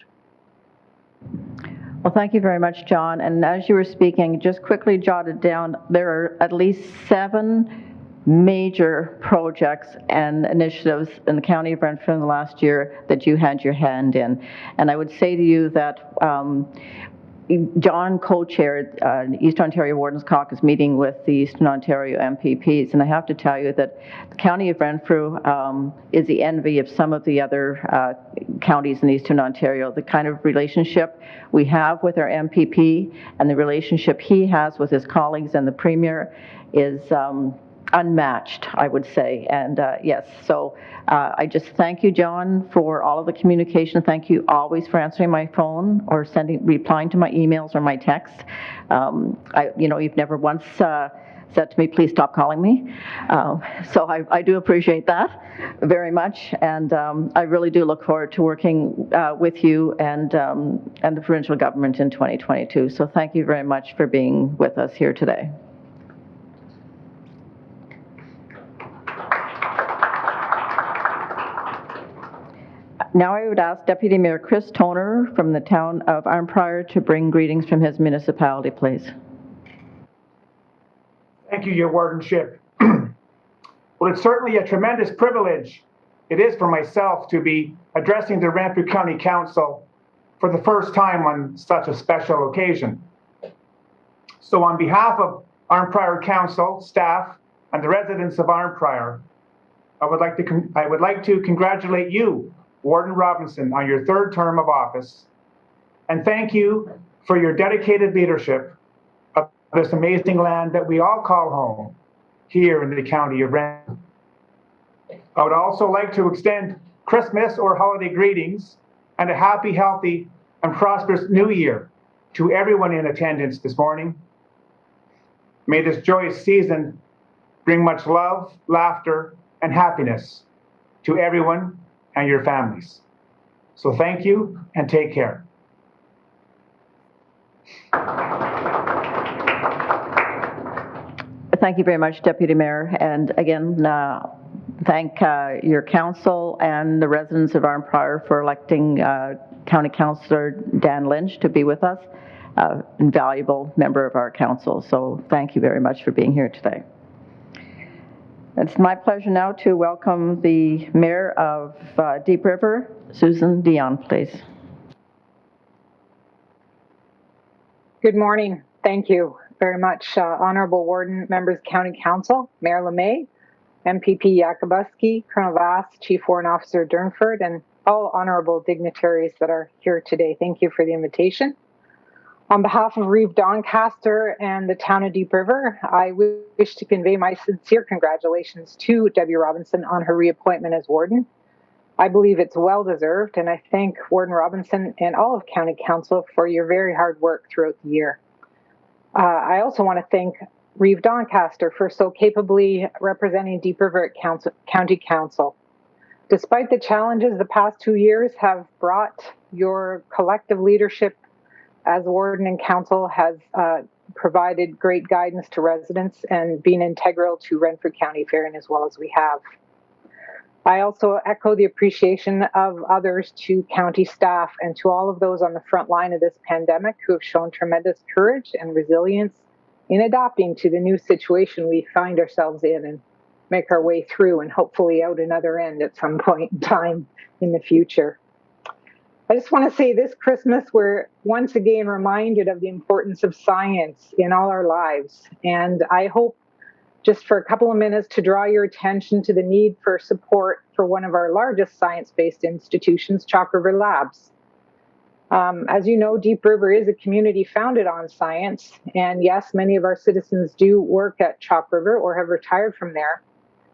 Well, thank you very much, John. And as you were speaking, just quickly jotted down, there are at least 7 major projects and initiatives in the County of Renfrew in the last year that you had your hand in. And I would say to you that John co-chaired East Ontario Wardens Caucus meeting with the Eastern Ontario MPPs, and I have to tell you that the County of Renfrew is the envy of some of the other counties in Eastern Ontario. The kind of relationship we have with our MPP and the relationship he has with his colleagues and the Premier is unmatched, I would say. And yes, so I just thank you, John, for all of the communication. Thank you always for answering my phone or replying to my emails or my texts. You've never once said to me, please stop calling me. So I do appreciate that very much. And I really do look forward to working with you and the provincial government in 2022. So thank you very much for being with us here today. Now I would ask Deputy Mayor Chris Toner from the town of Arnprior to bring greetings from his municipality, please. Thank you, Your Wardenship. Well, it's certainly a tremendous privilege it is for myself to be addressing the Renfrew County Council for the first time on such a special occasion. So on behalf of Arnprior Council, staff, and the residents of Arnprior, I would like to congratulate you, Warden Robinson, on your 3rd term of office, and thank you for your dedicated leadership of this amazing land that we all call home here in the county of Renfrew. I would also like to extend Christmas or holiday greetings, and a happy, healthy, and prosperous New Year to everyone in attendance this morning. May this joyous season bring much love, laughter, and happiness to everyone and your families. So thank you and take care. Thank you very much, Deputy Mayor. And again, thank your council and the residents of Arnprior for electing County Councillor Dan Lynch to be with us, invaluable member of our council. So thank you very much for being here today. It's my pleasure now to welcome the Mayor of Deep River, Susan Dion, please. Good morning. Thank you very much, Honorable Warden, members of County Council, Mayor LeMay, MPP Yakubuski, Colonel Vass, Chief Warrant Officer Durnford, and all honorable dignitaries that are here today. Thank you for the invitation. On behalf of Reeve Doncaster and the town of Deep River, I wish to convey my sincere congratulations to Debbie Robinson on her reappointment as warden. I believe it's well-deserved, and I thank Warden Robinson and all of County Council for your very hard work throughout the year. I also want to thank Reeve Doncaster for so capably representing Deep River at County Council. Despite the challenges the past 2 years have brought, your collective leadership as warden and council has provided great guidance to residents and been integral to Renfrew County faring as well as we have. I also echo the appreciation of others to county staff and to all of those on the front line of this pandemic who have shown tremendous courage and resilience in adapting to the new situation we find ourselves in and make our way through and hopefully out another end at some point in time in the future. I just want to say this Christmas, we're once again reminded of the importance of science in all our lives. And I hope just for a couple of minutes to draw your attention to the need for support for one of our largest science-based institutions, Chalk River Labs. As you know, Deep River is a community founded on science. And yes, many of our citizens do work at Chalk River or have retired from there.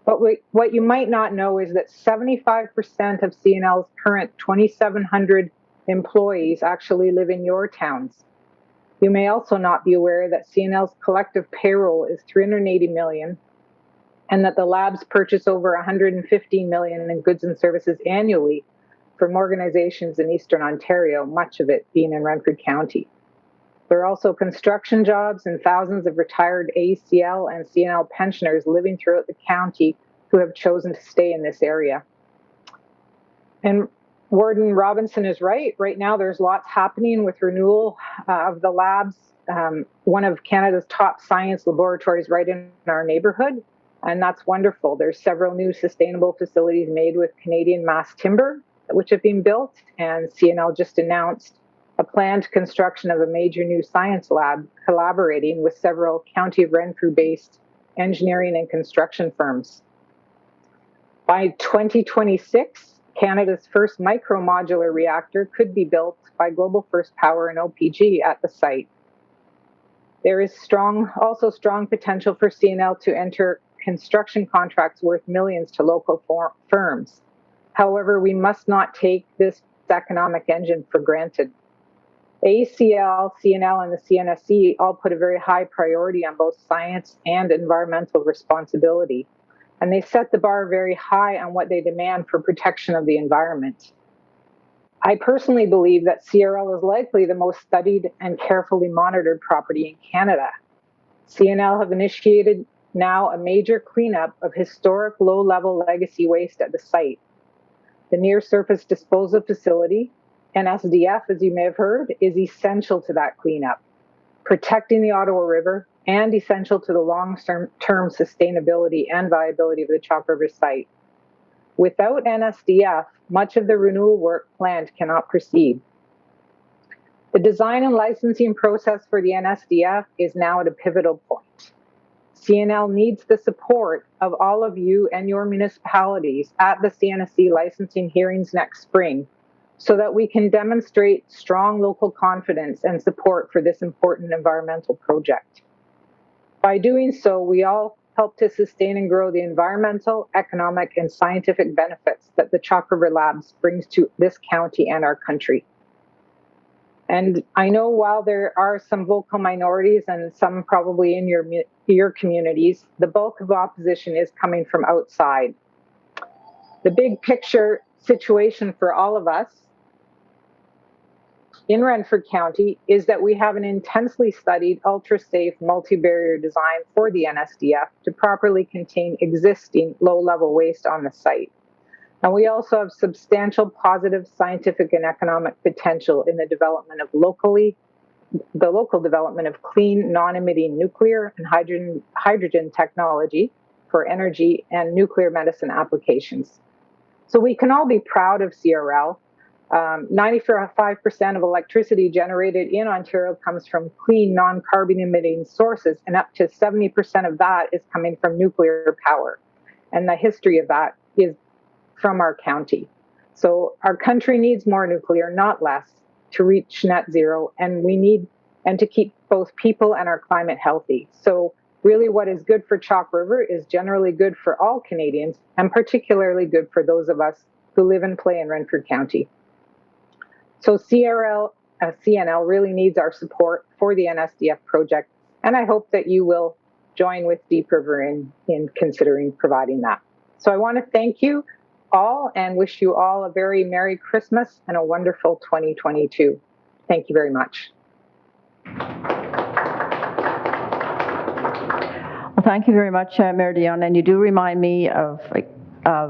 But what you might not know is that 75% of CNL's current 2,700 employees actually live in your towns. You may also not be aware that CNL's collective payroll is $380 million and that the labs purchase over $115 million in goods and services annually from organizations in Eastern Ontario, much of it being in Renfrew County. There are also construction jobs and thousands of retired ACL and CNL pensioners living throughout the county who have chosen to stay in this area. And Warden Robinson is right. Right now, there's lots happening with renewal of the labs, one of Canada's top science laboratories right in our neighborhood, and that's wonderful. There's several new sustainable facilities made with Canadian mass timber, which have been built, and CNL just announced a planned construction of a major new science lab collaborating with several County of Renfrew-based engineering and construction firms. By 2026, Canada's first micro-modular reactor could be built by Global First Power and OPG at the site. There is also strong potential for CNL to enter construction contracts worth millions to local firms. However, we must not take this economic engine for granted. ACL, CNL, and the CNSC all put a very high priority on both science and environmental responsibility. And they set the bar very high on what they demand for protection of the environment. I personally believe that CRL is likely the most studied and carefully monitored property in Canada. CNL have initiated now a major cleanup of historic low-level legacy waste at the site. The near-surface disposal facility, NSDF, as you may have heard, is essential to that cleanup, protecting the Ottawa River and essential to the long-term sustainability and viability of the Chalk River site. Without NSDF, much of the renewal work planned cannot proceed. The design and licensing process for the NSDF is now at a pivotal point. CNL needs the support of all of you and your municipalities at the CNSC licensing hearings next spring so that we can demonstrate strong local confidence and support for this important environmental project. By doing so, we all help to sustain and grow the environmental, economic, and scientific benefits that the Chalk River Labs brings to this county and our country. And I know while there are some vocal minorities and some probably in your communities, the bulk of opposition is coming from outside. The big picture situation for all of us in Renfrew County is that we have an intensely studied, ultra-safe, multi-barrier design for the NSDF to properly contain existing low-level waste on the site. And we also have substantial positive scientific and economic potential in the development of the local development of clean, non-emitting nuclear and hydrogen technology for energy and nuclear medicine applications. So we can all be proud of CRL. 95% of electricity generated in Ontario comes from clean, non-carbon emitting sources, and up to 70% of that is coming from nuclear power. And the history of that is from our county. So our country needs more nuclear, not less, to reach net zero, and to keep both people and our climate healthy. So really what is good for Chalk River is generally good for all Canadians, and particularly good for those of us who live and play in Renfrew County. So CNL really needs our support for the NSDF project, and I hope that you will join with Deep River in considering providing that. So I want to thank you all and wish you all a very Merry Christmas and a wonderful 2022. Thank you very much. Well, thank you very much, Mayor Dion, and you do remind me of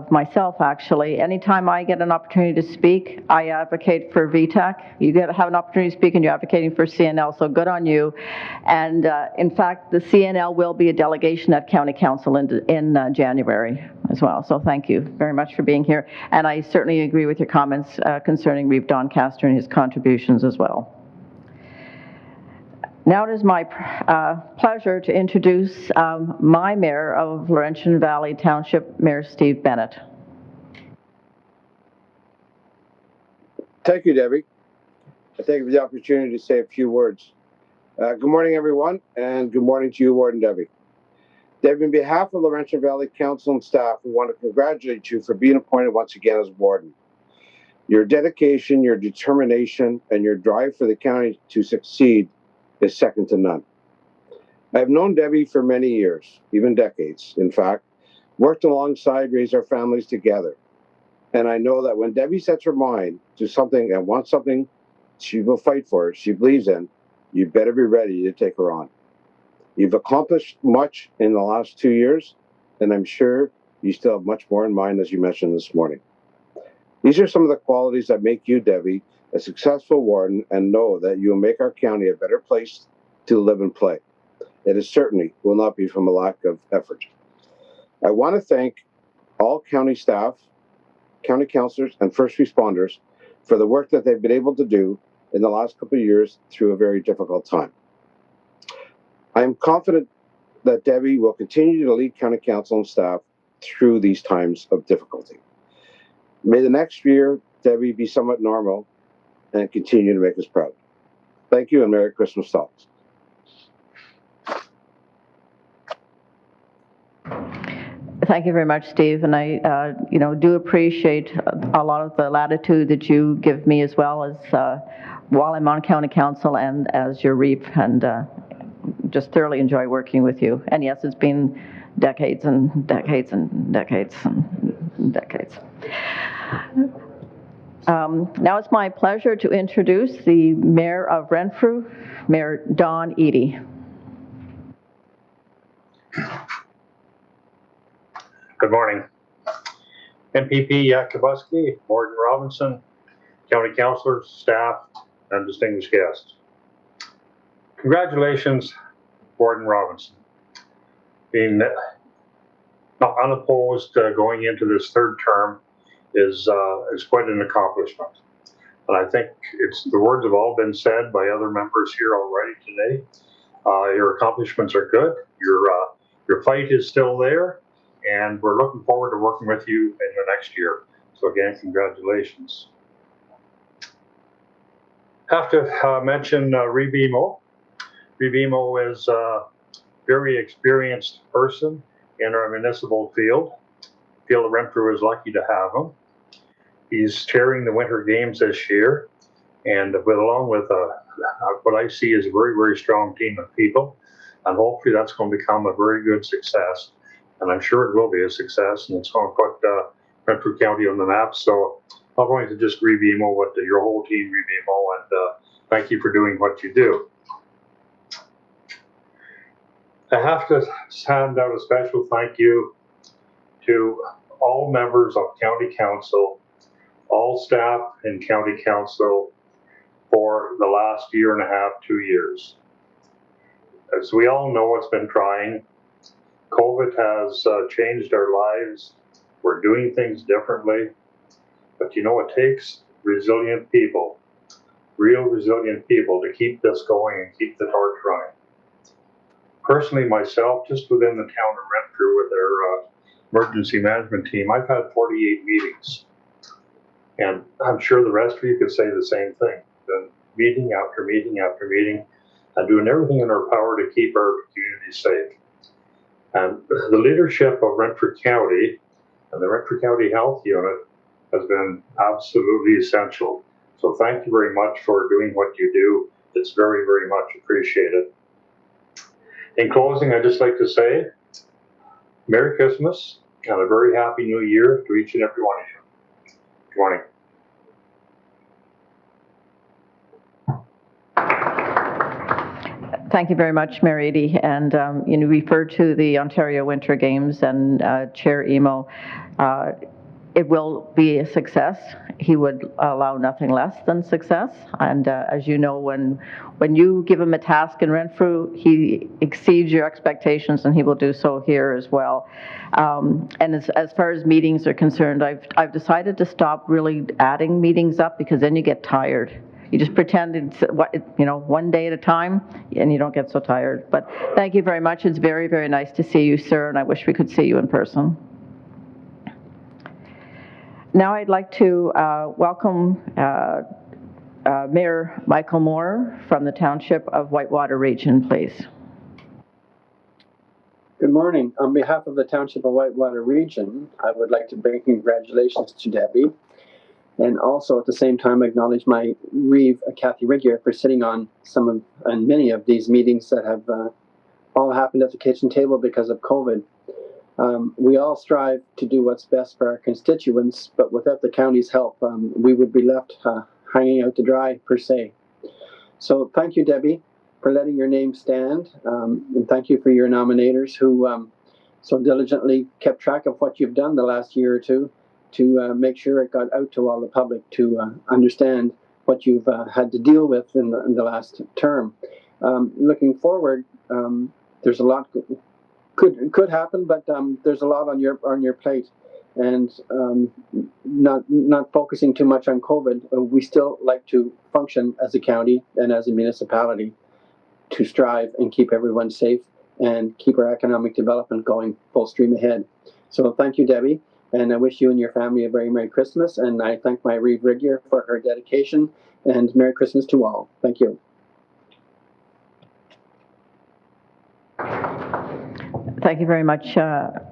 myself, actually. Anytime I get an opportunity to speak, I advocate for VTAC. You have an opportunity to speak and you're advocating for CNL, so good on you. And in fact, the CNL will be a delegation at County Council in January as well. So thank you very much for being here. And I certainly agree with your comments concerning Reeve Doncaster and his contributions as well. Now it is my pleasure to introduce my mayor of Laurentian Valley Township, Mayor Steve Bennett. Thank you, Debbie. I thank you for the opportunity to say a few words. Good morning, everyone, and good morning to you, Warden Debbie. Debbie, on behalf of Laurentian Valley Council and staff, we want to congratulate you for being appointed once again as warden. Your dedication, your determination, and your drive for the county to succeed is second to none. I've known Debbie for many years, even decades, in fact, worked alongside, raised our families together. And I know that when Debbie sets her mind to something and wants something she will fight for, she believes in, you better be ready to take her on. You've accomplished much in the last 2 years, and I'm sure you still have much more in mind, as you mentioned this morning. These are some of the qualities that make you, Debbie, a successful warden, and know that you will make our county a better place to live and play. It is certainly will not be from a lack of effort. I want to thank all county staff, county councillors, and first responders for the work that they've been able to do in the last couple of years through a very difficult time. I am confident that Debbie will continue to lead county council and staff through these times of difficulty. May the next year, Debbie, be somewhat normal and continue to make us proud. Thank you, and Merry Christmas to all. Thank you very much, Steve, and I do appreciate a lot of the latitude that you give me, as well as while I'm on county council and as your reep, and just thoroughly enjoy working with you. And yes, it's been decades and decades and decades and decades. Now it's my pleasure to introduce the Mayor of Renfrew, Mayor Don Eadie. Good morning. MPP Yakubuski, Warden Robinson, County Councillors, staff, and distinguished guests. Congratulations, Warden Robinson. Being unopposed going into this third term is quite an accomplishment. And I think the words have all been said by other members here already today. Your accomplishments are good. Your fight is still there, and we're looking forward to working with you in the next year. So again, congratulations. Have to mention Reeve Emo. Reeve Emo is a very experienced person in our municipal field. Field of Renfrew is lucky to have him. He's chairing the Winter Games this year, and along with what I see is a very, very strong team of people, and hopefully that's going to become a very good success. And I'm sure it will be a success, and it's going to put Renfrew County on the map. So I'm going to just greet Emo with your whole team, Emo, and thank you for doing what you do. I have to send out a special thank you to all members of County Council, all staff in County Council for the last year and a half, 2 years. As we all know, it's been trying. COVID has changed our lives. We're doing things differently. But you know, it takes resilient people, real resilient people, to keep this going and keep the torch running. Personally, myself, just within the town of Renfrew with their emergency management team, I've had 48 meetings. And I'm sure the rest of you could say the same thing. The meeting after meeting after meeting, and doing everything in our power to keep our community safe. And the leadership of Renfrew County and the Renfrew County Health Unit has been absolutely essential. So thank you very much for doing what you do. It's very, very much appreciated. In closing, I'd just like to say Merry Christmas and a very Happy New Year to each and every one of you. Good morning. Thank you very much, Mayor Eadie. And you referred to the Ontario Winter Games, and Chair Emo, it will be a success. He would allow nothing less than success. And as you know, when you give him a task in Renfrew, he exceeds your expectations, and he will do so here as well. And as far as meetings are concerned, I've decided to stop really adding meetings up, because then you get tired. You just pretend it's, one day at a time, and you don't get so tired. But thank you very much. It's very, very nice to see you, sir, and I wish we could see you in person. Now I'd like to welcome Mayor Michael Moore from the Township of Whitewater Region, please. Good morning. On behalf of the Township of Whitewater Region, I would like to bring congratulations to Debbie, and also at the same time acknowledge my Reeve, Kathy Riggier, for sitting on some of and many of these meetings that have all happened at the kitchen table because of COVID. We all strive to do what's best for our constituents, but without the county's help, we would be left hanging out to dry, per se. So thank you, Debbie, for letting your name stand, and thank you for your nominators who so diligently kept track of what you've done the last year or two to make sure it got out to all the public to understand what you've had to deal with in the last term. Looking forward, there's a lot could happen, but there's a lot on your plate, and not focusing too much on COVID. We still like to function as a county and as a municipality to strive and keep everyone safe and keep our economic development going full stream ahead. So thank you, Debbie. And I wish you and your family a very Merry Christmas. And I thank my Reeve Riggier for her dedication. And Merry Christmas to all. Thank you. Thank you very much,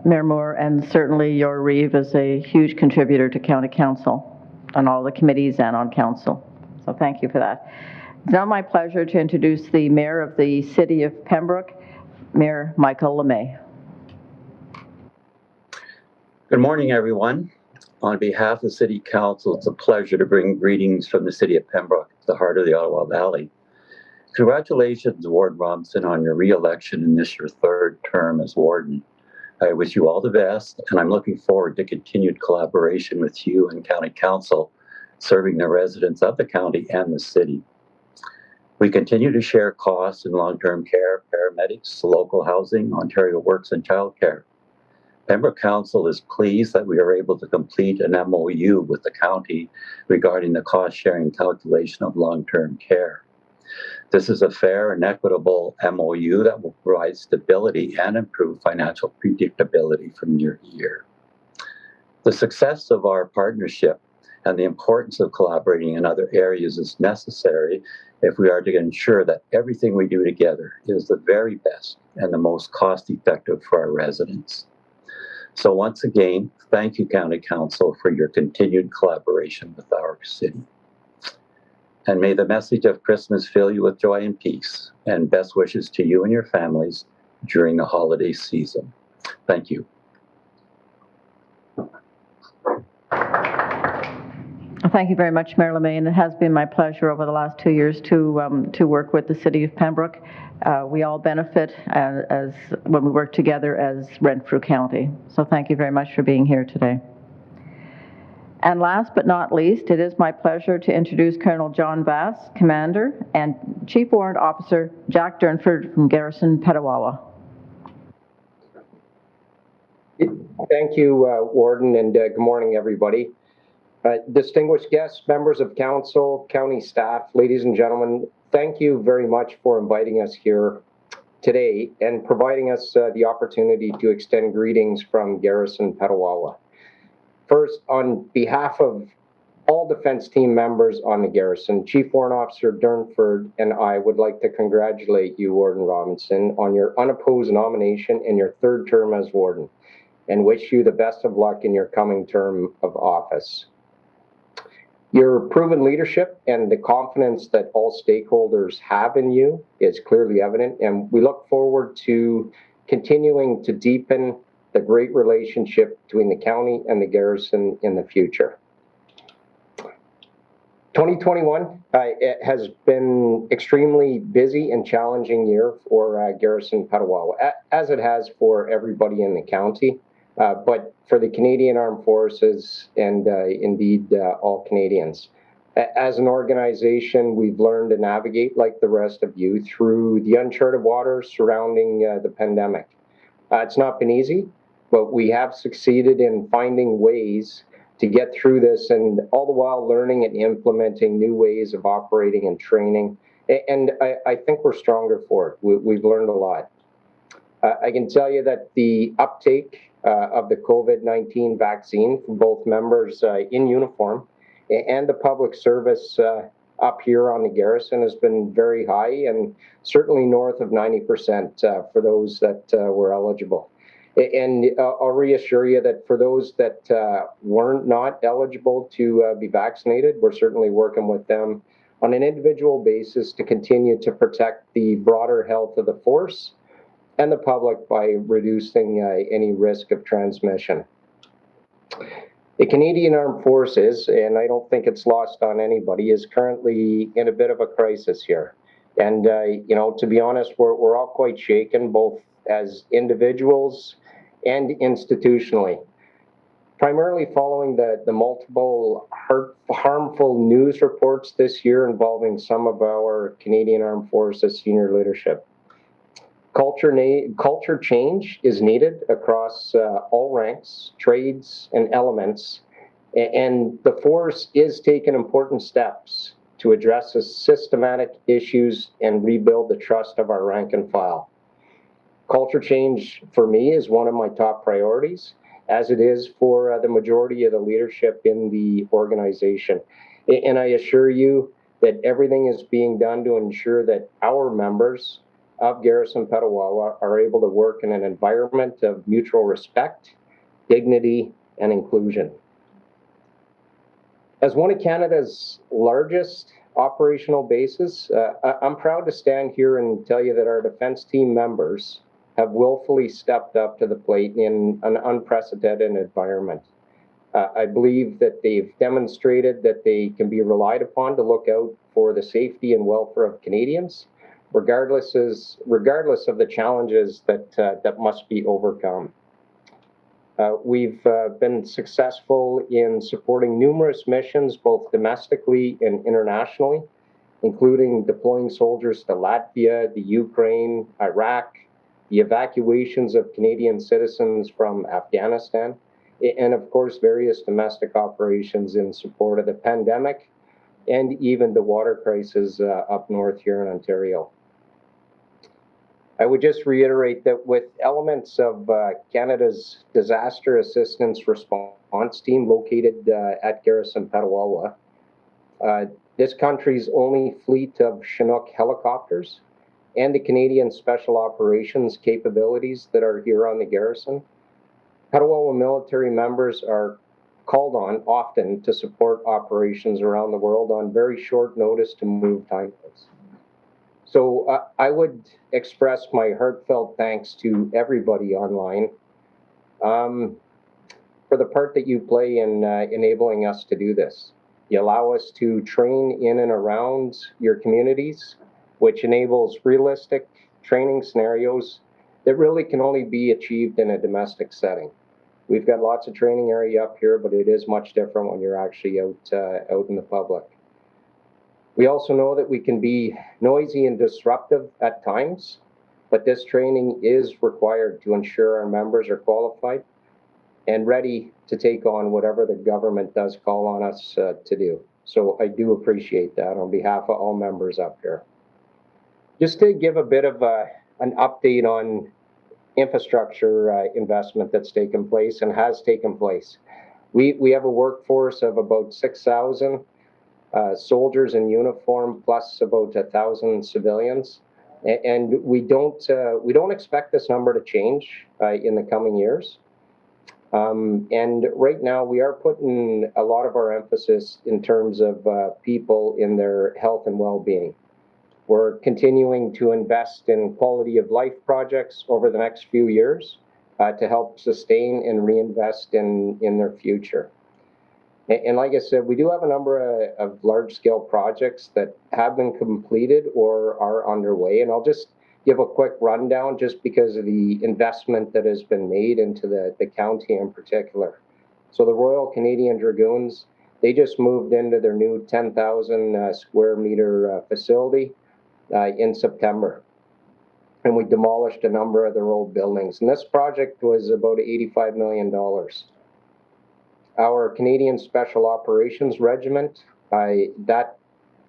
Mayor Moore. And certainly your Reeve is a huge contributor to County Council on all the committees and on Council. So thank you for that. It's now my pleasure to introduce the Mayor of the City of Pembroke, Mayor Michael LeMay. Good morning, everyone. On behalf of the City Council, it's a pleasure to bring greetings from the City of Pembroke, the heart of the Ottawa Valley. Congratulations, Warden Robinson, on your re-election in this your third term as Warden. I wish you all the best, and I'm looking forward to continued collaboration with you and County Council, serving the residents of the county and the city. We continue to share costs in long-term care, paramedics, local housing, Ontario Works, and childcare. Pembroke Council is pleased that we are able to complete an MOU with the county regarding the cost-sharing calculation of long-term care. This is a fair and equitable MOU that will provide stability and improve financial predictability from year to year. The success of our partnership and the importance of collaborating in other areas is necessary if we are to ensure that everything we do together is the very best and the most cost-effective for our residents. So once again, thank you, County Council, for your continued collaboration with our city. And may the message of Christmas fill you with joy and peace, and best wishes to you and your families during the holiday season. Thank you. Thank you very much, Mayor LeMay, and it has been my pleasure over the last 2 years to work with the City of Pembroke. We all benefit as when we work together as Renfrew County. So thank you very much for being here today. And last but not least, it is my pleasure to introduce Colonel John Bass, Commander, and Chief Warrant Officer Jack Durnford from Garrison Petawawa. Thank you, Warden, and good morning, everybody. Distinguished guests, members of council, county staff, ladies and gentlemen, thank you very much for inviting us here today and providing us the opportunity to extend greetings from Garrison Petawawa. First, on behalf of all defense team members on the garrison, Chief Warrant Officer Durnford and I would like to congratulate you, Warden Robinson, on your unopposed nomination and your third term as warden, and wish you the best of luck in your coming term of office. Your proven leadership and the confidence that all stakeholders have in you is clearly evident, and we look forward to continuing to deepen the great relationship between the county and the garrison in the future. 2021 it has been extremely busy and challenging year for Garrison Petawawa, as it has for everybody in the county. But for the Canadian Armed Forces and indeed all Canadians. As an organization, we've learned to navigate, like the rest of you, through the uncharted waters surrounding the pandemic. It's not been easy, but we have succeeded in finding ways to get through this, and all the while learning and implementing new ways of operating and training. And I think we're stronger for it. We've learned a lot. I can tell you that the uptake of the COVID-19 vaccine from both members in uniform and the public service up here on the garrison has been very high, and certainly north of 90% for those that were eligible. And I'll reassure you that for those that weren't not eligible to be vaccinated, we're certainly working with them on an individual basis to continue to protect the broader health of the force and the public by reducing any risk of transmission. The Canadian Armed Forces, and I don't think it's lost on anybody, is currently in a bit of a crisis here. And, you know, to be honest, we're all quite shaken, both as individuals and institutionally. Primarily following the multiple harmful news reports this year involving some of our Canadian Armed Forces senior leadership. Culture change is needed across all ranks, trades, and elements, and the force is taking important steps to address the systematic issues and rebuild the trust of our rank and file. Culture change for me is one of my top priorities, as it is for the majority of the leadership in the organization. And I assure you that everything is being done to ensure that our members of Garrison Petawawa are able to work in an environment of mutual respect, dignity, and inclusion. As one of Canada's largest operational bases, I'm proud to stand here and tell you that our defense team members have willfully stepped up to the plate in an unprecedented environment. I believe that they've demonstrated that they can be relied upon to look out for the safety and welfare of Canadians, regardless of the challenges that must be overcome. We've been successful in supporting numerous missions, both domestically and internationally, including deploying soldiers to Latvia, the Ukraine, Iraq, the evacuations of Canadian citizens from Afghanistan, and of course, various domestic operations in support of the pandemic and even the water crisis up north here in Ontario. I would just reiterate that with elements of Canada's Disaster Assistance Response Team located at Garrison Petawawa, this country's only fleet of Chinook helicopters, and the Canadian Special Operations capabilities that are here on the garrison, Petawawa military members are called on often to support operations around the world on very short notice to move timelines. So I would express my heartfelt thanks to everybody online for the part that you play in enabling us to do this. You allow us to train in and around your communities, which enables realistic training scenarios that really can only be achieved in a domestic setting. We've got lots of training area up here, but it is much different when you're actually out in the public. We also know that we can be noisy and disruptive at times, but this training is required to ensure our members are qualified and ready to take on whatever the government does call on us to do. So I do appreciate that on behalf of all members up here. Just to give a bit of an update on infrastructure investment that's taken place and has taken place. We have a workforce of about 6,000 soldiers in uniform, plus about 1,000 civilians. And we don't expect this number to change in the coming years. And right now we are putting a lot of our emphasis in terms of people in their health and well-being. We're continuing to invest in quality of life projects over the next few years to help sustain and reinvest in their future. And like I said, we do have a number of large-scale projects that have been completed or are underway. And I'll just give a quick rundown just because of the investment that has been made into the county in particular. So the Royal Canadian Dragoons, they just moved into their new 10,000 square meter facility in September. And we demolished a number of their old buildings. And this project was about $85 million. Our Canadian Special Operations Regiment, that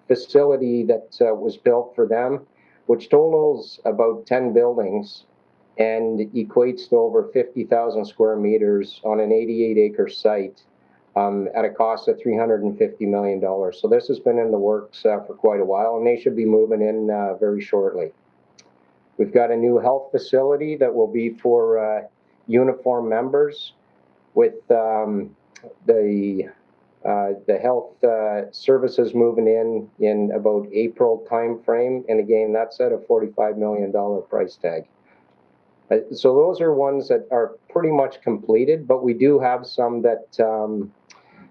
facility that was built for them, which totals about 10 buildings and equates to over 50,000 square meters on an 88-acre site at a cost of $350 million. So this has been in the works for quite a while, and they should be moving in very shortly. We've got a new health facility that will be for uniform members with the health services moving in about April timeframe, and again, that's at a $45 million price tag. So those are ones that are pretty much completed, but we do have some that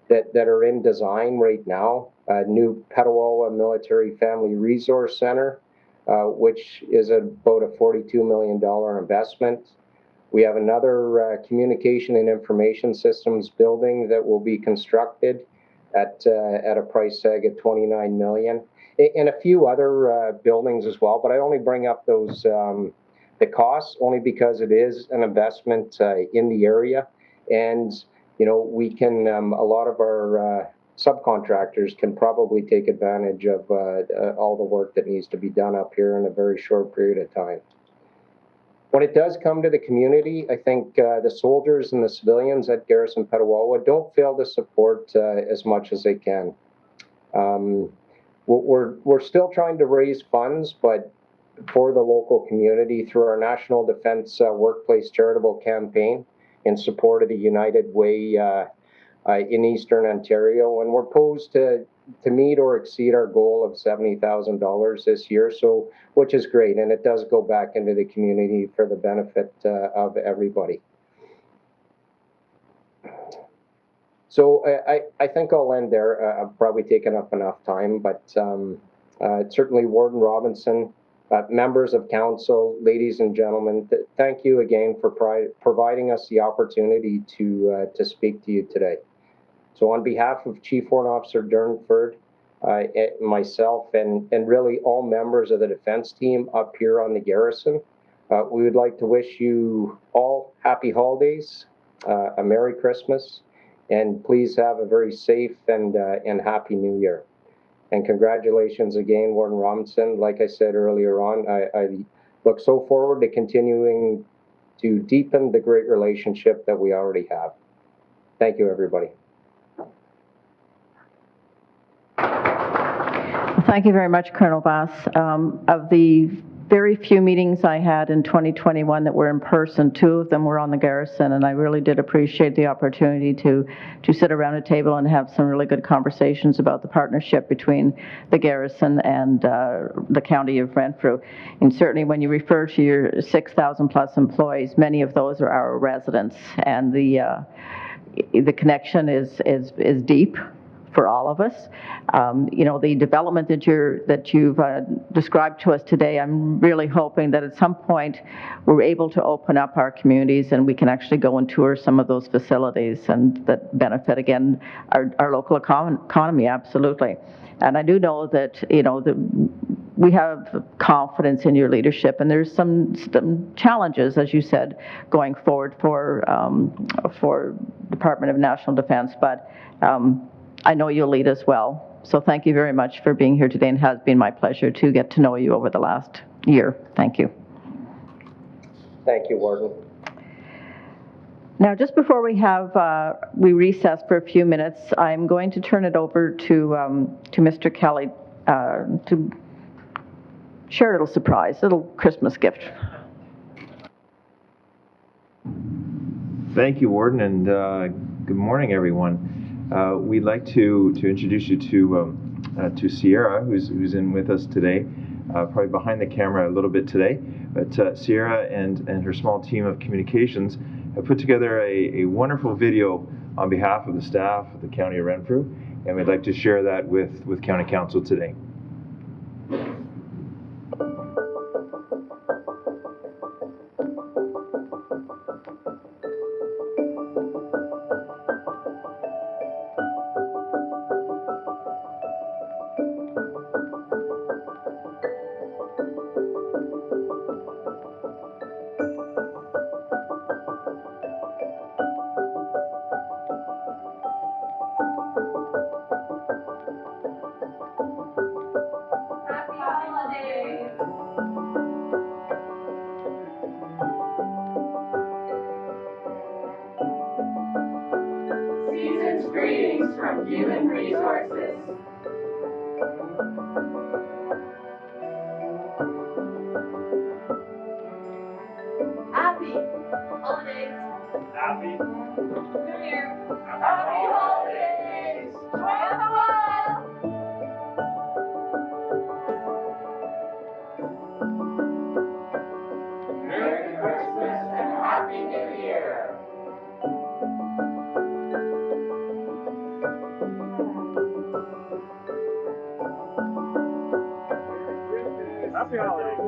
are in design right now. A new Petawawa Military Family Resource Center, which is about a $42 million investment. We have another communication and information systems building that will be constructed at a price tag of $29 million, and a few other buildings as well. But I only bring up those the costs only because it is an investment in the area, and we can a lot of our subcontractors can probably take advantage of all the work that needs to be done up here in a very short period of time. When it does come to the community, I think the soldiers and the civilians at Garrison Petawawa don't fail to support as much as they can. We're still trying to raise funds, but for the local community through our National Defence Workplace Charitable Campaign in support of the United Way in Eastern Ontario, and we're posed to meet or exceed our goal of $70,000 this year, so which is great, and it does go back into the community for the benefit of everybody. So I think I'll end there. I've probably taken up enough time, but certainly Warden Robinson, members of council, ladies and gentlemen, thank you again for providing us the opportunity to speak to you today. So on behalf of Chief Warrant Officer Durnford, myself, and really all members of the defense team up here on the garrison, we would like to wish you all happy holidays, a Merry Christmas, and please have a very safe and happy New Year. And congratulations again, Warden Robinson. Like I said earlier on, I look so forward to continuing to deepen the great relationship that we already have. Thank you, everybody. Thank you very much, Colonel Bass. Of the very few meetings I had in 2021 that were in person. 2 of them were on the garrison, and I really did appreciate the opportunity to sit around a table and have some really good conversations about the partnership between the garrison and the county of Renfrew. And certainly when you refer to your 6,000 plus employees, many of those are our residents, and the connection is deep for all of us. You know, the development that you've described to us today, I'm really hoping that at some point we're able to open up our communities and we can actually go and tour some of those facilities, and that benefit, again, our local economy, absolutely. And I do know that, you know, we have confidence in your leadership, and there's some challenges, as you said, going forward for Department of National Defense, but I know you'll lead us well. So thank you very much for being here today, and it has been my pleasure to get to know you over the last year. Thank you. Thank you, Warden. Now, just before we recess for a few minutes, I'm going to turn it over to Mr. Kelly to share a little surprise, a little Christmas gift. Thank you, Warden, and good morning, everyone. We'd like to introduce you to Sierra, who's in with us today, probably behind the camera a little bit today. But Sierra and her small team of communications have put together a wonderful video on behalf of the staff of the County of Renfrew, and we'd like to share that with County Council today. Greetings from Human Resources. Happy holidays. Happy New Year. Happy holidays. Joy of the world. Merry Christmas and Happy New Year. Happy holidays.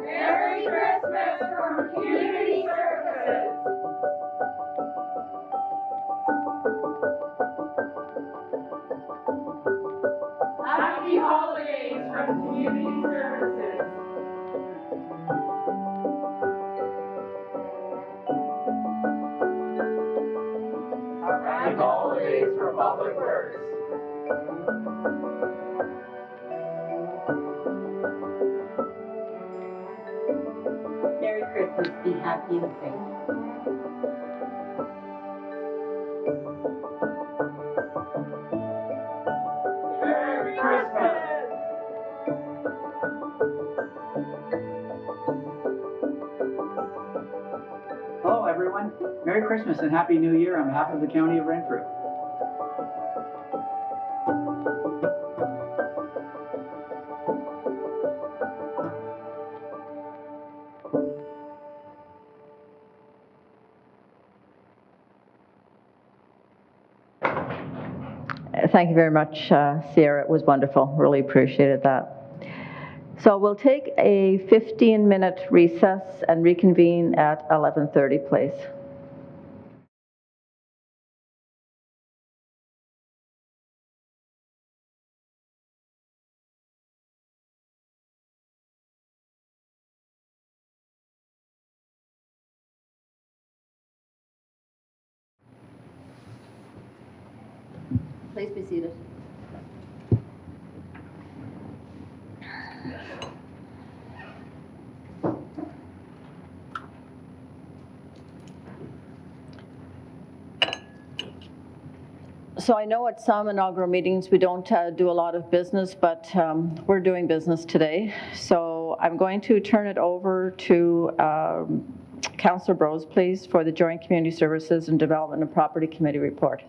Merry Christmas from Community Services. Happy holidays from Community Services. Happy holidays for Public Works. Merry Christmas, be happy and safe. Merry Christmas. Hello, everyone. Merry Christmas and Happy New Year on behalf of the County of Renfrew. Thank you very much, Sierra. It was wonderful. Really appreciated that. So we'll take a 15-minute recess and reconvene at 11:30, please. Please be seated. So I know at some inaugural meetings we don't do a lot of business, but we're doing business today. So I'm going to turn it over to Councillor Brose, please, for the Joint Community Services and Development and Property Committee report.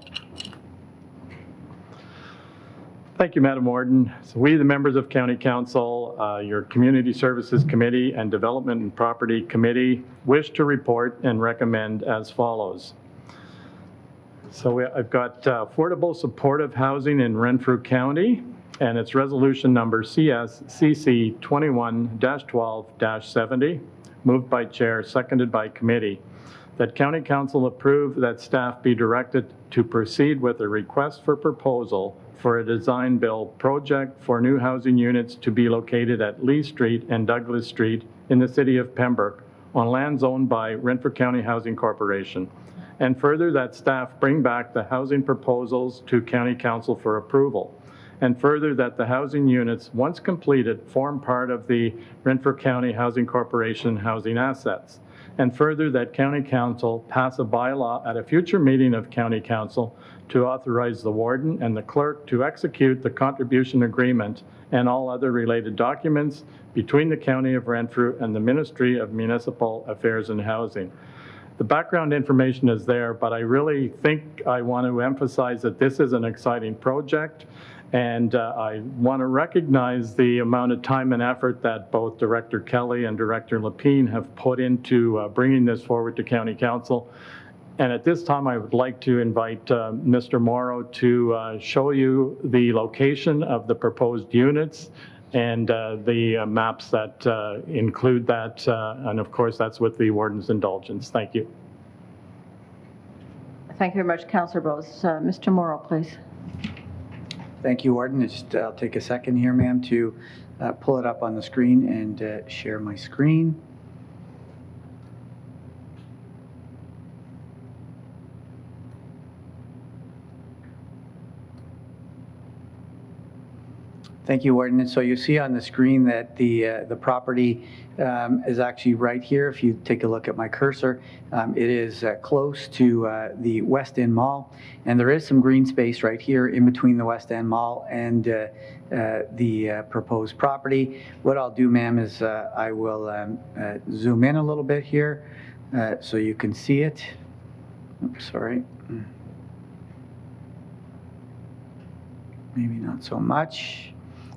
Thank you, Madam Warden. So we, the members of County Council, your Community Services Committee and Development and Property Committee, wish to report and recommend as follows. So I've got affordable supportive housing in Renfrew County, and it's resolution number CSCC 21-12-70, moved by Chair, seconded by committee, that County Council approve that staff be directed to proceed with a request for proposal for a design build project for new housing units to be located at Lee Street and Douglas Street in the city of Pembroke on lands owned by Renfrew County Housing Corporation. And further, that staff bring back the housing proposals to County Council for approval. And further, that the housing units, once completed, form part of the Renfrew County Housing Corporation housing assets. And further, that County Council pass a bylaw at a future meeting of County Council to authorize the warden and the clerk to execute the contribution agreement and all other related documents between the County of Renfrew and the Ministry of Municipal Affairs and Housing. The background information is there, but I really think I want to emphasize that this is an exciting project, and I want to recognize the amount of time and effort that both Director Kelly and Director Lapine have put into bringing this forward to County Council. And at this time, I would like to invite Mr. Morrow to show you the location of the proposed units and the maps that include that. And of course, that's with the warden's indulgence. Thank you. Thank you very much, Councillor Brose. Mr. Morrow, please. Thank you, Warden. I'll take a second here, ma'am, to pull it up on the screen and share my screen. Thank you, Warden. So you see on the screen that the property is actually right here. If you take a look at my cursor, it is close to the West End Mall, and there is some green space right here in between the West End Mall and the proposed property. What I'll do, ma'am, is I will zoom in a little bit here so you can see it. Oops, sorry. Maybe not so much.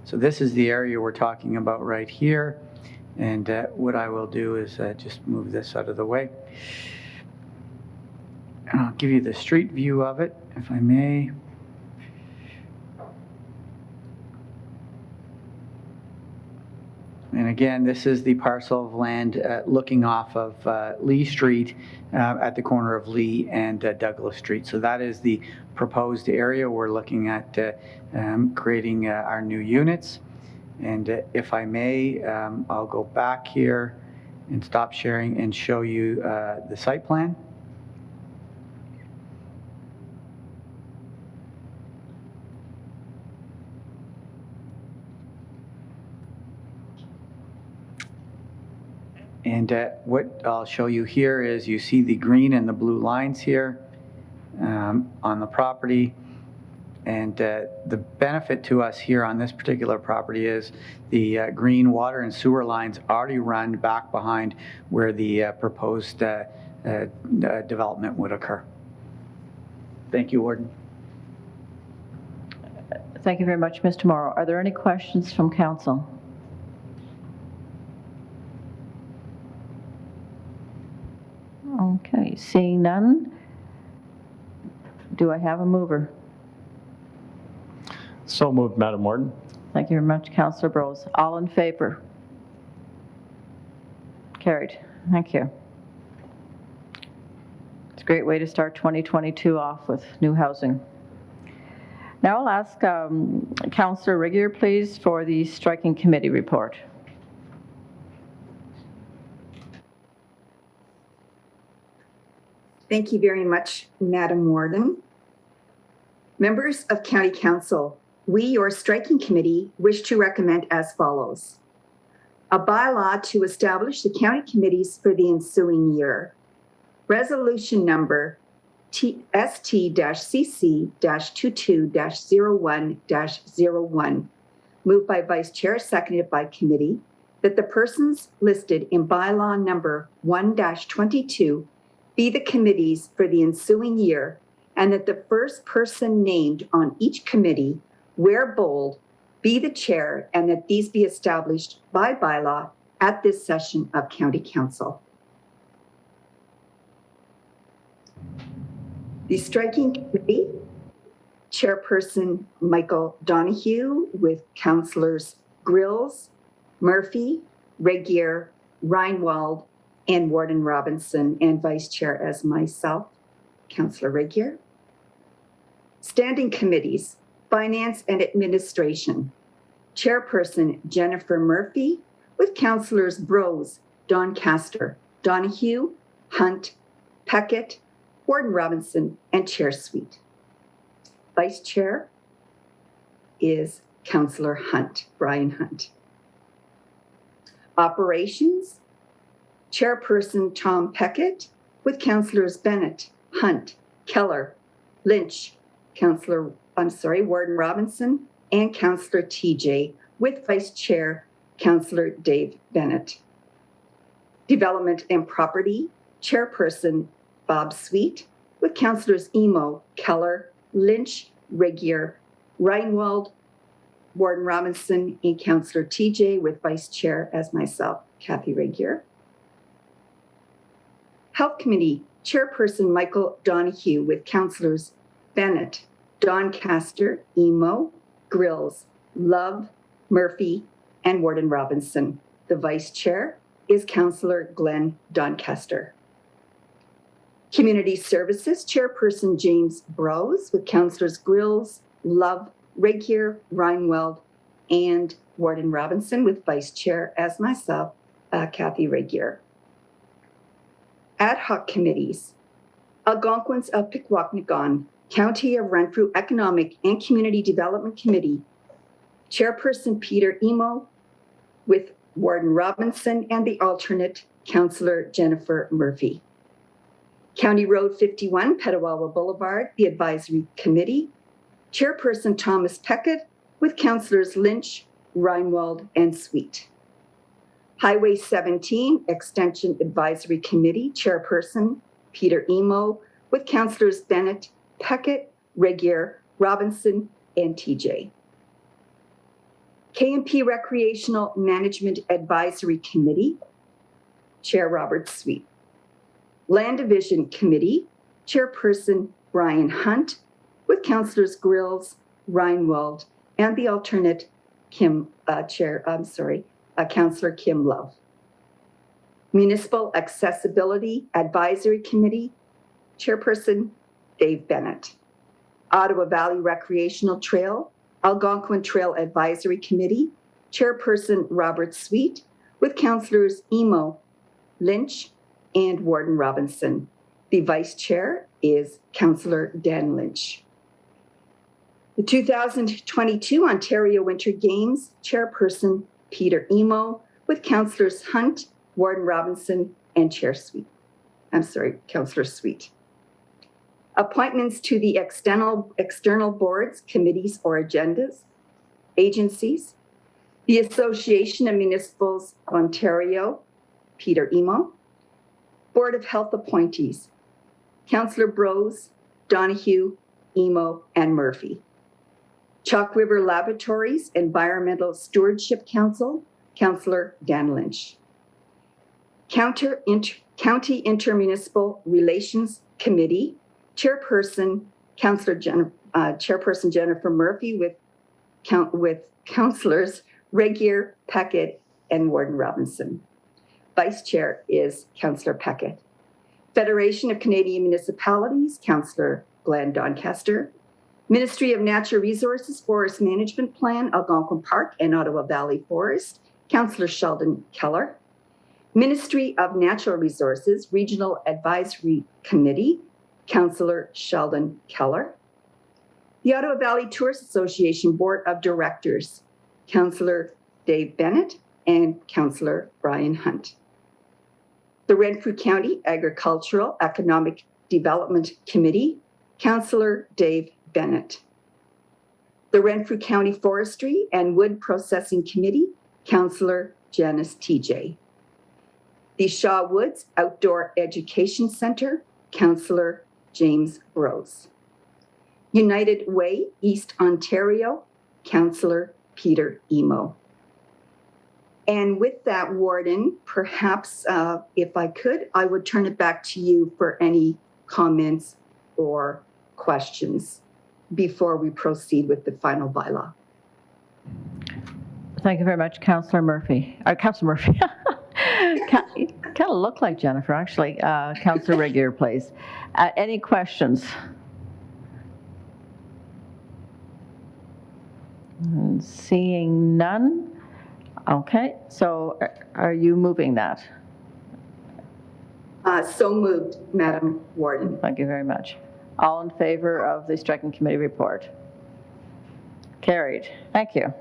So this is the area we're talking about right here. And what I will do is just move this out of the way. And I'll give you the street view of it, if I may. And again, this is the parcel of land looking off of Lee Street at the corner of Lee and Douglas Street. So that is the proposed area. We're looking at creating our new units. And if I may, I'll go back here and stop sharing and show you the site plan. And what I'll show you here is you see the green and the blue lines here on the property. And the benefit to us here on this particular property is the green water and sewer lines already run back behind where the proposed development would occur. Thank you, Warden. Thank you very much, Mr. Morrow. Are there any questions from Council? Okay, seeing none, do I have a mover? So moved, Madam Warden. Thank you very much, Councillor Brose. All in favor? Carried. Thank you. It's a great way to start 2022 off with new housing. Now I'll ask Councillor Riggier, please, for the Striking Committee report. Thank you very much, Madam Warden. Members of County Council, we, your Striking Committee, wish to recommend as follows. A bylaw to establish the county committees for the ensuing year. Resolution number ST-CC-22-01-01, moved by Vice Chair, seconded by committee, that the persons listed in bylaw number 1-22 be the committees for the ensuing year, and that the first person named on each committee, where bold, be the chair, and that these be established by bylaw at this session of County Council. The striking committee, Chairperson Michael Donoghue, with Councillors Grills, Murphy, Regier, Reinwald, and Warden Robinson, and Vice Chair as myself, Councillor Regier. Standing committees, Finance and Administration, Chairperson Jennifer Murphy, with Councillors Brose, Doncaster, Donoghue, Hunt, Peckett, Warden Robinson, and Chair Sweet. Vice Chair is Councillor Hunt, Brian Hunt. Operations, Chairperson Tom Peckett, with Councillors Bennett, Hunt, Keller, Lynch, Warden Robinson, and Councillor TJ, with Vice Chair Councillor Dave Bennett. Development and Property, Chairperson Bob Sweet, with Councillors Emo, Keller, Lynch, Regier, Reinwald, Warden Robinson, and Councillor TJ, with Vice Chair as myself, Kathy Regier. Health Committee, Chairperson Michael Donoghue, with Councillors Bennett, Doncaster, Emo, Grills, Love, Murphy, and Warden Robinson. The Vice Chair is Councillor Glenn Doncaster. Community Services, Chairperson James Brose, with Councillors Grills, Love, Regier, Reinwald, and Warden Robinson, with Vice Chair as myself, Kathy Regier. Ad hoc committees, Algonquins of Pikwakanagan, County of Renfrew Economic and Community Development Committee, Chairperson Peter Emo, with Warden Robinson, and the alternate, Councillor Jennifer Murphy. County Road 51, Petawawa Boulevard, the Advisory Committee, Chairperson Thomas Peckett, with Councillors Lynch, Reinwald, and Sweet. Highway 17, Extension Advisory Committee, Chairperson Peter Emo, with Councillors Bennett, Peckett, Regier, Robinson, and TJ. K&P Recreational Management Advisory Committee, Chair Robert Sweet. Land Division Committee, Chairperson Brian Hunt, with Councillors Grills, Reinwald, and the alternate Councillor Kim Love. Municipal Accessibility Advisory Committee, Chairperson Dave Bennett. Ottawa Valley Recreational Trail, Algonquin Trail Advisory Committee, Chairperson Robert Sweet, with Councillors Emo, Lynch, and Warden Robinson. The Vice Chair is Councillor Dan Lynch. The 2022 Ontario Winter Games, Chairperson Peter Emo, with Councillors Hunt, Warden Robinson, and Councillor Sweet. Appointments to the external boards, committees, or agendas, agencies. The Association of Municipals of Ontario, Peter Emo. Board of Health appointees, Councillor Brose, Donoghue, Emo, and Murphy. Chalk River Laboratories Environmental Stewardship Council, Councillor Dan Lynch. County Intermunicipal Relations Committee, Chairperson Jennifer Murphy, with Councillors Regier, Peckett, and Warden Robinson. Vice Chair is Councillor Peckett. Federation of Canadian Municipalities, Councillor Glenn Doncaster. Ministry of Natural Resources Forest Management Plan, Algonquin Park and Ottawa Valley Forest, Councillor Sheldon Keller. Ministry of Natural Resources Regional Advisory Committee, Councillor Sheldon Keller. The Ottawa Valley Tourist Association Board of Directors, Councillor Dave Bennett and Councillor Brian Hunt. The Renfrew County Agricultural Economic Development Committee, Councillor Dave Bennett. The Renfrew County Forestry and Wood Processing Committee, Councillor Janice TJ. The Shaw Woods Outdoor Education Centre, Councillor James Rose. United Way, East Ontario, Councillor Peter Emo. And with that, Warden, perhaps if I could, I would turn it back to you for any comments or questions before we proceed with the final bylaw. Thank you very much, Councillor Murphy. Councillor Murphy. Kind of look like Jennifer, actually. Councillor Regier, please. Any questions? Seeing none. Okay, so are you moving that? So moved, Madam Warden. Thank you very much. All in favor of the striking committee report? Carried. Thank you.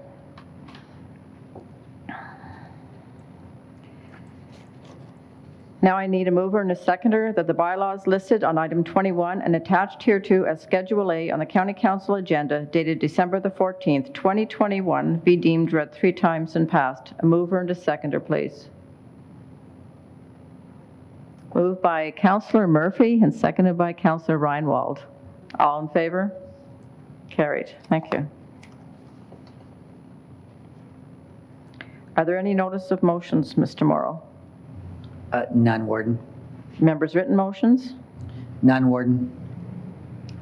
Now I need a mover and a seconder that the bylaws listed on item 21 and attached hereto as Schedule A on the County Council agenda dated December the 14th, 2021 be deemed read 3 times and passed. A mover and a seconder, please. Moved by Councillor Murphy and seconded by Councillor Reinwald. All in favor? Carried. Thank you. Are there any notice of motions, Mr. Morrow? None, Warden. Members' written motions? None, Warden.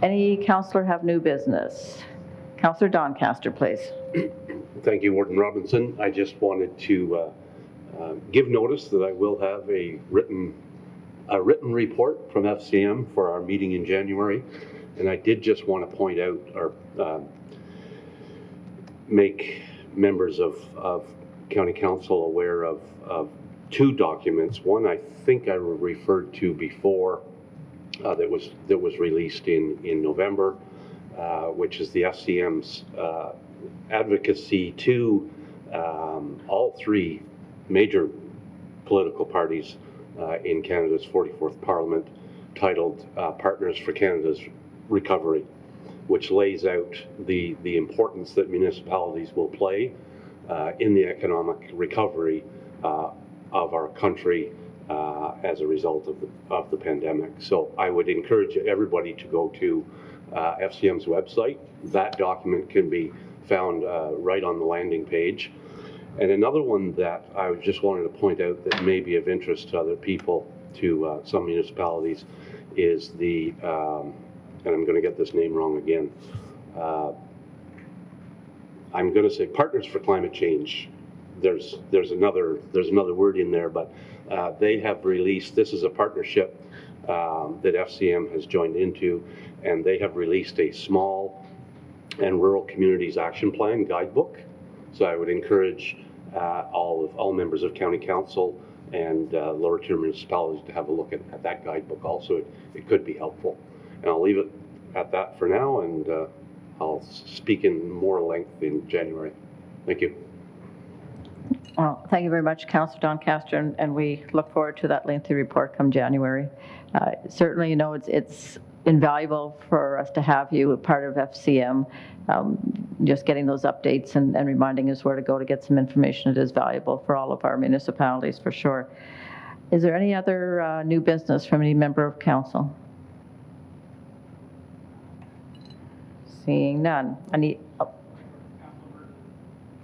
Any councillor have new business? Councillor Doncaster, please. Thank you, Warden Robinson. I just wanted to give notice that I will have a written report from FCM for our meeting in January. And I did just want to point out or make members of County Council aware of 2 documents. One I think I referred to before that was released in November, which is the FCM's advocacy to all 3 major political parties in Canada's 44th Parliament, titled Partners for Canada's Recovery, which lays out the importance that municipalities will play in the economic recovery of our country as a result of the pandemic. So I would encourage everybody to go to FCM's website. That document can be found right on the landing page. And another one that I just wanted to point out that may be of interest to other people, to some municipalities, is the, and I'm going to get this name wrong again, I'm going to say Partners for Climate Change. There's another word in there, but they have released, this is a partnership that FCM has joined into, and they have released a small and rural communities action plan guidebook. So I would encourage all members of County Council and lower tier municipalities to have a look at that guidebook also. It could be helpful. And I'll leave it at that for now, and I'll speak in more length in January. Thank you. Well, thank you very much, Councillor Doncaster, and we look forward to that lengthy report come January. Certainly, you know, it's invaluable for us to have you a part of FCM. Just getting those updates and reminding us where to go to get some information, it is valuable for all of our municipalities, for sure. Is there any other new business from any member of council? Seeing none. I need.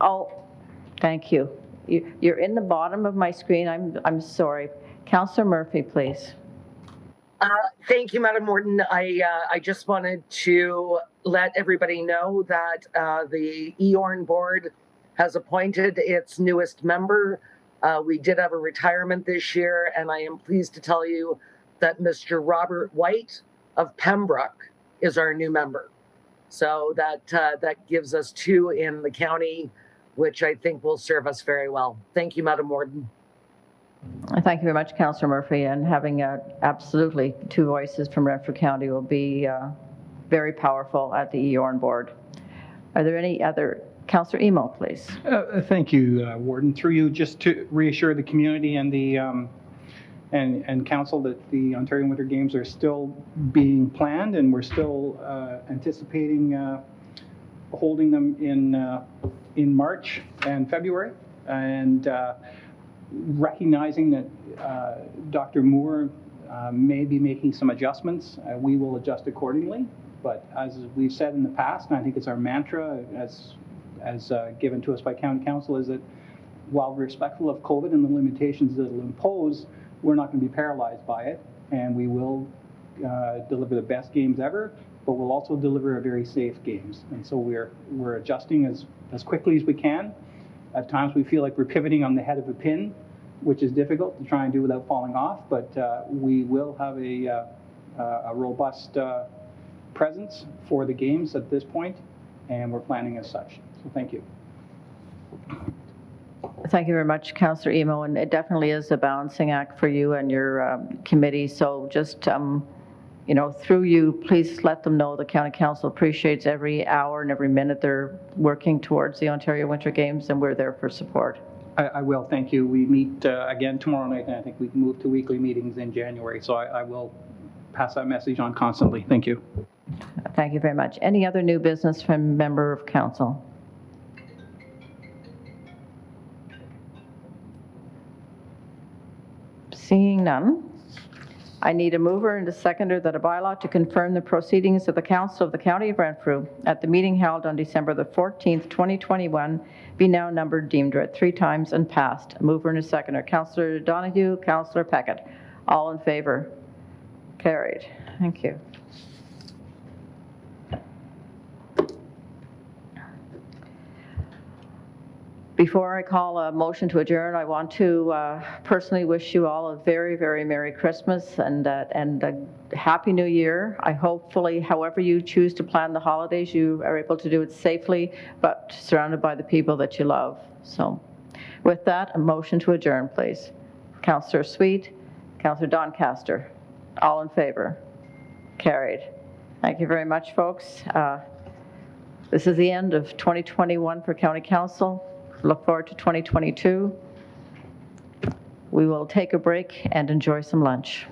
Oh, thank you. You're in the bottom of my screen. I'm sorry. Councillor Murphy, please. Thank you, Madam Warden. I just wanted to let everybody know that the EORN board has appointed its newest member. We did have a retirement this year, and I am pleased to tell you that Mr. Robert White of Pembroke is our new member. So that gives us 2 in the county, which I think will serve us very well. Thank you, Madam Warden. Thank you very much, Councillor Murphy, and having absolutely 2 voices from Renfrew County will be very powerful at the EORN board. Are there any other? Councillor Emo, please. Thank you, Warden. Through you, just to reassure the community and the and council that the Ontario Winter Games are still being planned, and we're still anticipating holding them in March and February, and recognizing that Dr. Moore may be making some adjustments. We will adjust accordingly, but as we've said in the past, and I think it's our mantra as given to us by County Council, is that while we're respectful of COVID and the limitations that it'll impose, we're not going to be paralyzed by it, and we will deliver the best games ever, but we'll also deliver a very safe games. And so we're adjusting as quickly as we can. At times we feel like we're pivoting on the head of a pin, which is difficult to try and do without falling off, but we will have a robust presence for the games at this point, and we're planning as such. So thank you. Thank you very much, Councillor Emo, and it definitely is a balancing act for you and your committee. So just, through you, please let them know the County Council appreciates every hour and every minute they're working towards the Ontario Winter Games, and we're there for support. I will, thank you. We meet again tomorrow night, and I think we can move to weekly meetings in January, so I will pass that message on constantly. Thank you. Thank you very much. Any other new business from member of council? Seeing none, I need a mover and a seconder that a bylaw to confirm the proceedings of the Council of the County of Renfrew at the meeting held on December the 14th, 2021 be now numbered, deemed read 3 times and passed. A mover and a seconder. Councillor Donahue, Councillor Peckett. All in favor? Carried. Thank you. Before I call a motion to adjourn, I want to personally wish you all a very, very Merry Christmas and a Happy New Year. I hopefully, however you choose to plan the holidays, you are able to do it safely, but surrounded by the people that you love. So with that, a motion to adjourn, please. Councillor Sweet, Councillor Doncaster, all in favor? Carried. Thank you very much, folks. This is the end of 2021 for County Council. Look forward to 2022. We will take a break and enjoy some lunch.